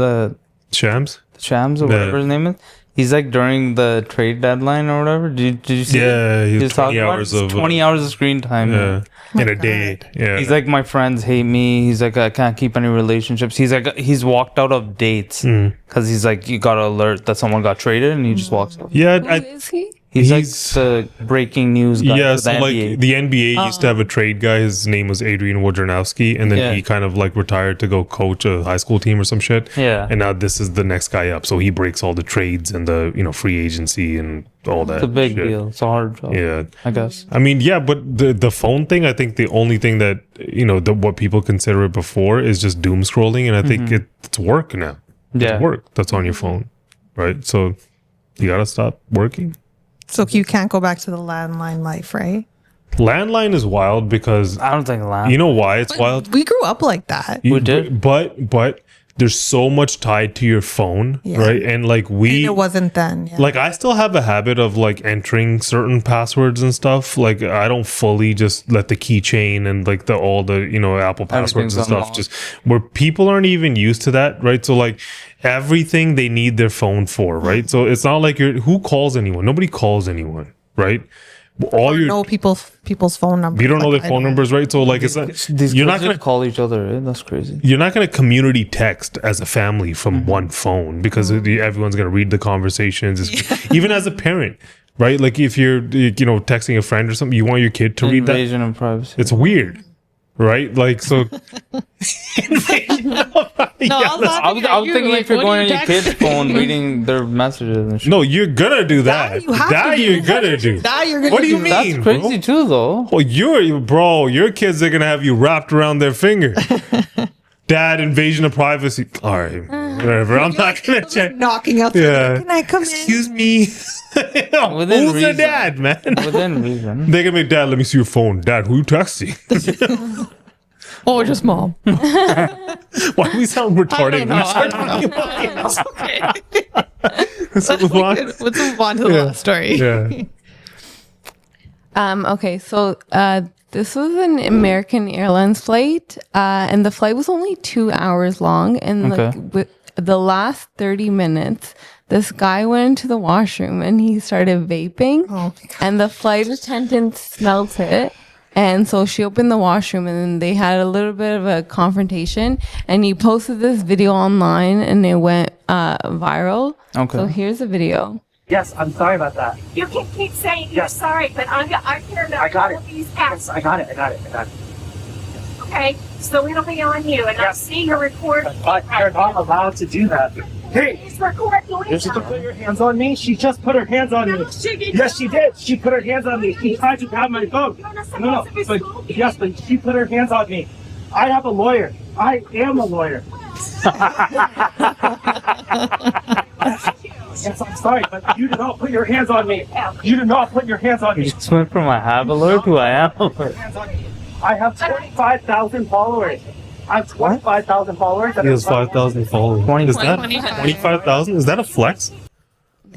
Shams or whatever his name is? He's like during the trade deadline or whatever. Did you see? Yeah, he's 20 hours of 20 hours of screen time. In a day. Yeah, he's like, my friends hate me. He's like, I can't keep any relationships. He's like, he's walked out of dates because he's like, you got an alert that someone got traded, and he just walks out. Yeah, Who is he? He's like the breaking news guy. Yeah, for so the like NBA. the NBA used to have a trade guy. His name was Adrian Wojnarowski, and then he kind of like retired to go coach a high school team or some shit. Yeah. And now this is the next guy up. So he breaks all the trades and the free agency and all that. It's a big deal. It's a hard job. Yeah, I guess. I mean, yeah, but the phone thing, I think the only thing that what people consider it before is just doom scrolling, and I think it's work now. Yeah, it's work that's on your phone, right? So you gotta stop working. So you can't go back to the landline life, right? Landline is wild because I don't think landline. You know why it's wild? We grew up like that. We did, but there's so much tied to your phone, right? And like And it wasn't then. Yeah. like I still have a habit of like entering certain passwords and stuff. Like I don't fully just let the keychain and like all the Apple passwords and stuff just where people aren't even used to that, right? So like everything they need their phone for, right? So it's not like who calls anyone? Nobody calls anyone, right? All your know people's phone numbers. You don't know their phone numbers, right? So like it's not, you're not gonna call each other. Right? That's crazy. You're not gonna community text as a family from one phone because everyone's gonna read the conversations. Even as a parent, right? Like if you're texting a friend or something, you want your kid to read that. Invasion of privacy. It's weird, right? Like so. I was thinking if you're going on your kid's phone reading their messages and shit. No, you're gonna do that. That you're gonna do. What do you mean? That's crazy too, though. Well, your kids are gonna have you wrapped around their finger. Dad, invasion of privacy. All right, whatever. I'm not gonna check. Knocking out. Yeah. Can I come Excuse me. Within Who's reason. the dad, man? Within reason. They're gonna make Dad. Let me see your phone. Dad, who you texting? Oh, just mom. Why do we sound retarded? Let's move on to the last story. Yeah. Okay, so this was an American Airlines flight, and the flight was only 2 hours long. And like with the last 30 minutes, this guy went into the washroom and he started vaping, and the flight attendant smelled it. And so she opened the washroom and then they had a little bit of a confrontation, and he posted this video online and it went viral. Okay. So here's the video. Yes, I'm sorry about that. You can keep saying you're sorry, but I'm here about all of these acts. I got it. Okay, so it'll be on you, and I'll see your report. But you're not allowed to do that. Hey, Please record doing you just put your hands on me. She just put her hands on me. Yes, she did. She put her hands on me. She tried to grab my phone. No, but she put her hands on me. I have a lawyer. I am a lawyer. Yes, I'm sorry, but you did not put your hands on me. You did not put your hands on me. You just went from I have alert to I am alert. I have 25,000 followers. I have 25,000 followers. He has 5,000 followers. Is that 25,000? Is that a flex?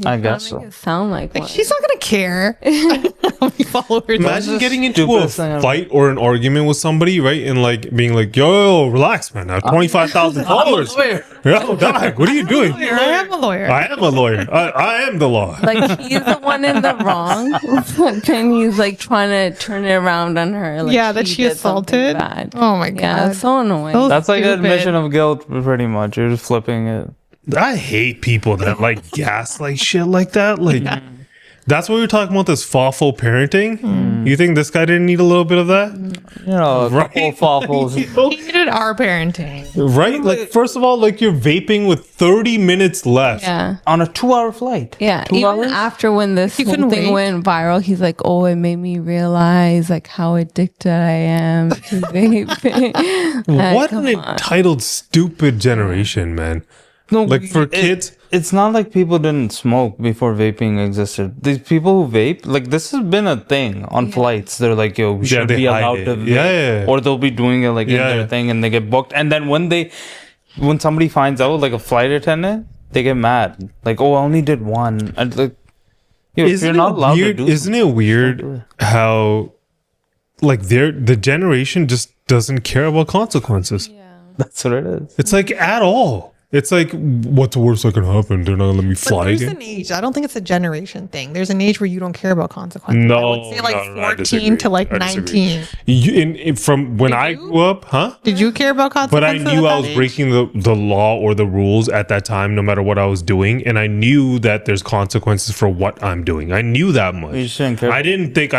I guess so. It sound like one. She's not gonna care. How many followers? Imagine getting into a fight or an argument with somebody, right? And like being like, yo, relax, man. I have 25,000 followers. Yo, Doug, what are you doing? I am a lawyer. I am a lawyer. I am the law. Like he's the one in the wrong, and he's like trying to turn it around on her. Like, that she did something assaulted. bad. Oh my god. Yeah, it's so annoying. So That's like an stupid. admission of guilt, pretty much. You're just flipping it. I hate people that like gaslight shit like that. Like, that's what we were talking about, this thoughtful parenting. You think this guy didn't need a little bit of that? You know, a couple fossils. He needed our parenting. Right? Like, first of all, like you're vaping with 30 minutes left. Yeah. On a 2-hour flight. Yeah, 2 even hours? after when this He whole couldn't thing wait. went viral, he's like, "Oh, it made me realize like how addicted I am to vaping." What an entitled, stupid generation, man. No, like for kids, it's not like people didn't smoke before vaping existed. These people who vape, like this has been a thing on flights. They're like, yo, we should they be hide allowed it. to vape. Yeah. Or they'll be doing it like in their thing and they get booked. And then when somebody finds out, like a flight attendant, they get mad. Like, oh, I only did one. And like, if you're not allowed to do isn't it weird how like the generation just doesn't care about consequences? That's what it is. It's like at all. It's like, what's the worst that can happen? They're not gonna let me fly There's again. an age. I don't think it's a generation thing. There's an age where you don't care about consequences. No, I would say like I 14 to like I disagree. 19. From when I grew up, huh? Did you care about But I consequences? knew at I that was age? breaking the law or the rules at that time, no matter what I was doing, and I knew that there's consequences for what I'm doing. I knew that much. You shouldn't care. I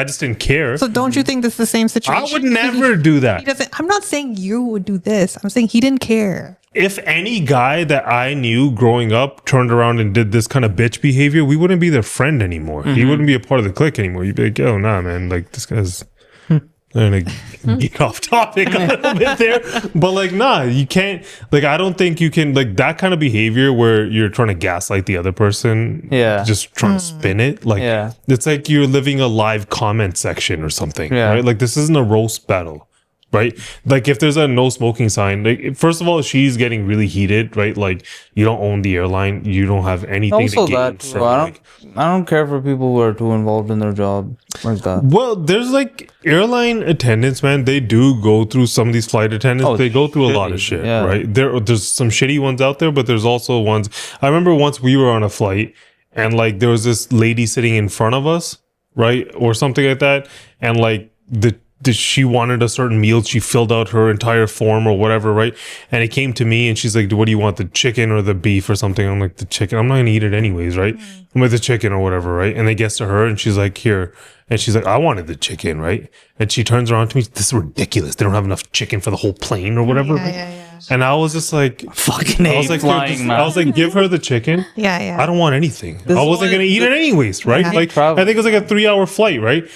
just didn't care. So don't you think this is the same situation? I would never do that. He doesn't. I'm not saying you would do this. I'm saying he didn't care. If any guy that I knew growing up turned around and did this kind of bitch behavior, we wouldn't be their friend anymore. He wouldn't be a part of the clique anymore. You'd be like, oh, nah, man. Like, this guy's... I'm going to get off topic a little bit there. But, like, nah, you can't... Like, I don't think you can... Like, that kind of behavior where you're trying to gaslight the other person. Yeah. Just trying to spin it. Like, it's like you're living a live comment section or something. Yeah. Right? Like, this isn't a roast battle. right? Like if there's a no smoking sign, like first of all, she's getting really heated, right? Like you don't own the airline, you don't have anything Also to gain that, from, I don't care for people who are too involved in their job like that. Well, there's like airline attendants, man. They do go through some of these flight attendants. They go through a lot of shit, right? There's some shitty ones out there, but there's also ones. I remember once we were on a flight and like there was this lady sitting in front of us, right, or something like that, and like she wanted a certain meal. She filled out her entire form or whatever, right? And it came to me and she's like, what do you want, the chicken or the beef or something? I'm like, the chicken. I'm not going to eat it anyways, right? I'm like, the chicken or whatever, right? And it gets to her and she's like, here. And she's like, I wanted the chicken, right? And she turns around to me, this is ridiculous. They don't have enough chicken for the whole plane or whatever. And I was just like, fucking I was like, give her the chicken. I don't want anything. I wasn't going to eat it anyways, right? Like, I think it was like a 3-hour flight, right?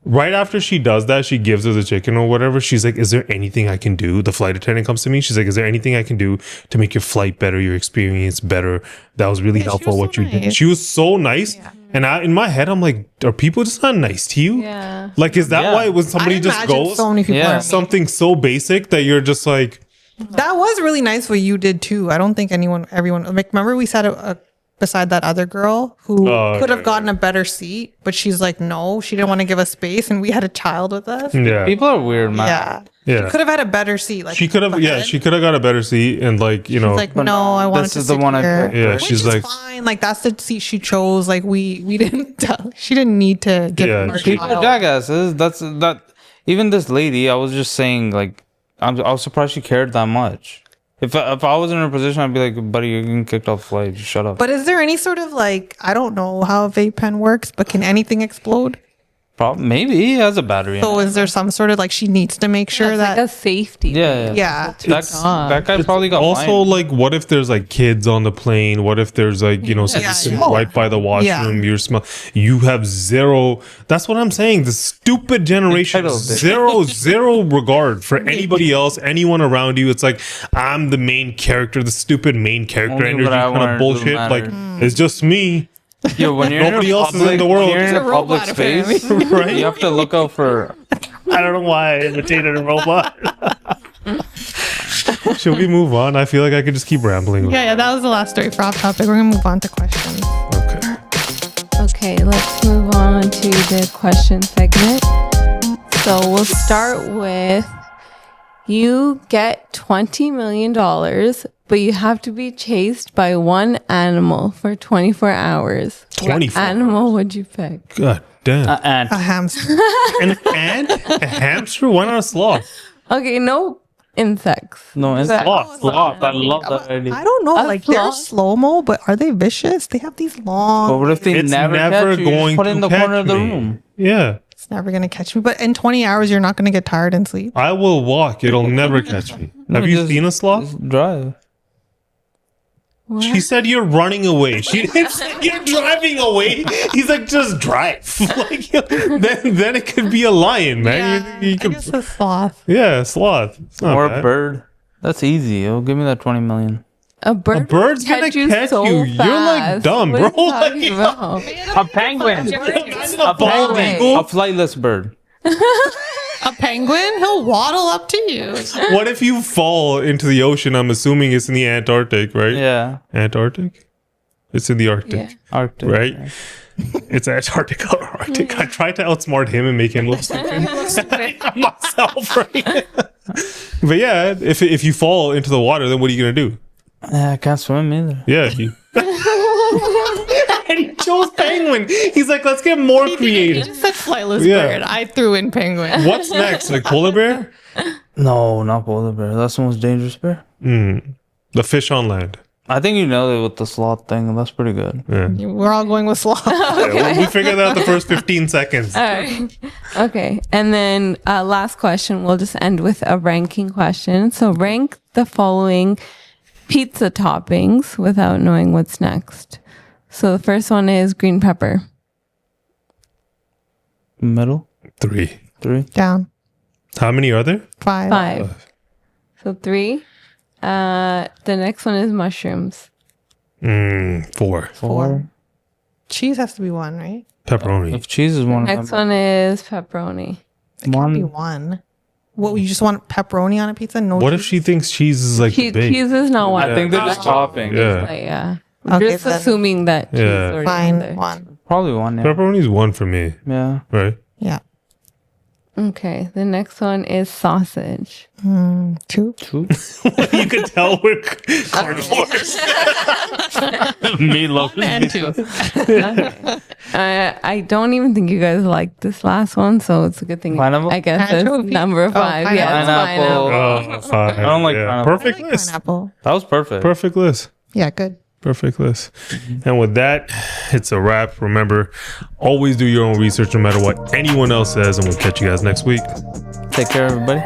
Right after she does that, she gives her the chicken or whatever. She's like, is there anything I can do? The flight attendant comes to me. She's like, is there anything I can do to make your flight better, your experience better? That was really helpful what you did. She was so nice. And in my head, I'm like, are people just not nice to you? Like, is that why when somebody just goes something so basic that you're just like... That was really nice what you did too. I don't think everyone... Like, remember we sat beside that other girl who could have gotten a better seat, but she's like, no, she didn't want to give us space, and we had a child with us. People are weird, man. She could have had a better seat. Like she could have, she could have got a better seat, and like she's like, no, I wanted to sit here. Yeah, she's like, fine. Like that's the seat she chose. Like we didn't. She didn't need to give. People are jackasses. That's that. Even this lady, I was just saying, like, I was surprised she cared that much. If I was in her position, I'd be like, buddy, you're getting kicked off the flight. Just shut up. But is there any sort of like, I don't know how a vape pen works, but can anything explode? Maybe he has a battery. So is there some sort of like she needs to make sure that like a safety? Yeah. That guy probably got also fined. like, what if there's like kids on the plane? What if there's like something right by the washroom? You have zero. That's what I'm saying. The stupid generation, zero regard for anybody else, anyone around you. It's like I'm the main character, the stupid main character energy kind of bullshit. Like it's just me. Yo, when you're nobody else is in the world. You're in a public space, right? You have to look out for. I don't know why I imitated a robot. Should we move on? I feel like I could just keep rambling. Yeah, that was the last story for Off Topic. We're gonna move on to questions. Okay, let's move on to the question segment. So we'll start with, you get $20 million, but you have to be chased by one animal for 24 hours. 24 What animal would you pick? God damn. An ant. A hamster. An ant? A hamster? Why not a sloth? Okay, no insects. No insects. Sloth. I love that idea. I don't know. Like they're slow-mo, but are they vicious? They have these long... But what if they never catch you? Just put it in the corner of the room. Yeah. It's never going to catch me. But in 20 hours, you're not going to get tired and sleep. I will walk. It'll never catch me. Have you seen a sloth? Just drive. What? She said you're running away. She didn't say you're driving away. He's like, just drive. Like, then it could be a lion, man. Yeah, I guess a sloth. Yeah, a sloth. Or a bird. That's easy. It'll give me that 20 million. A bird's gonna catch you. So You're like dumb, bro. Like, a penguin. A penguin. A flightless bird. A penguin? He'll waddle up to you. What if you fall into the ocean? I'm assuming it's in the Antarctic, right? Yeah. Antarctic? It's in the Arctic. Yeah. Arctic. Right? Yeah. It's Antarctic or Arctic. Yeah. I tried to outsmart him and make him look stupid. Myself, right? But yeah, if you fall into the water, then what are you going to do? I can't swim either. Yeah. And he chose penguin. He's like, let's get more creative. He just said flightless bird. I threw in penguin. What's next? Like polar bear? No, not polar bear. That's the most dangerous bear. The fish on land. I think you nailed it with the sloth thing. That's pretty good. Yeah. We're all going with sloth. Yeah, we figured out the first 15 seconds. All right. Okay. And then last question. We'll just end with a ranking question. So rank the following pizza toppings without knowing what's next. So the first one is green pepper. Middle? 3. Down. How many are there? 5. So 3. The next one is mushrooms. 4. Cheese has to be 1, right? Pepperoni. If cheese is one. Next one is pepperoni. It can't be 1. What, you just want pepperoni on a pizza? No. What if she thinks cheese is like the base? Cheese is not one. I think they're just topping. Yeah. Yeah. Okay, Just then. assuming that cheese Yeah. or Fine, either. one. Probably one. Yeah. Pepperoni's one for me. Yeah. Right. Yeah. Okay. The next one is sausage. 2. You could tell we're carnivores. Meatloaf. I don't even think you guys like this last one, so it's a good thing. Pineapple? I guess it's Anchovy? number 5. pineapple. Yeah, it's Pineapple. pineapple. Oh, fine. I don't like Yeah. pineapple. Perfect list. Pineapple. That was perfect. Perfect list. Yeah, good. Perfect list. And with that, it's a wrap. Remember, always do your own research no matter what anyone else says, and we'll catch you guys next week. Take care, everybody.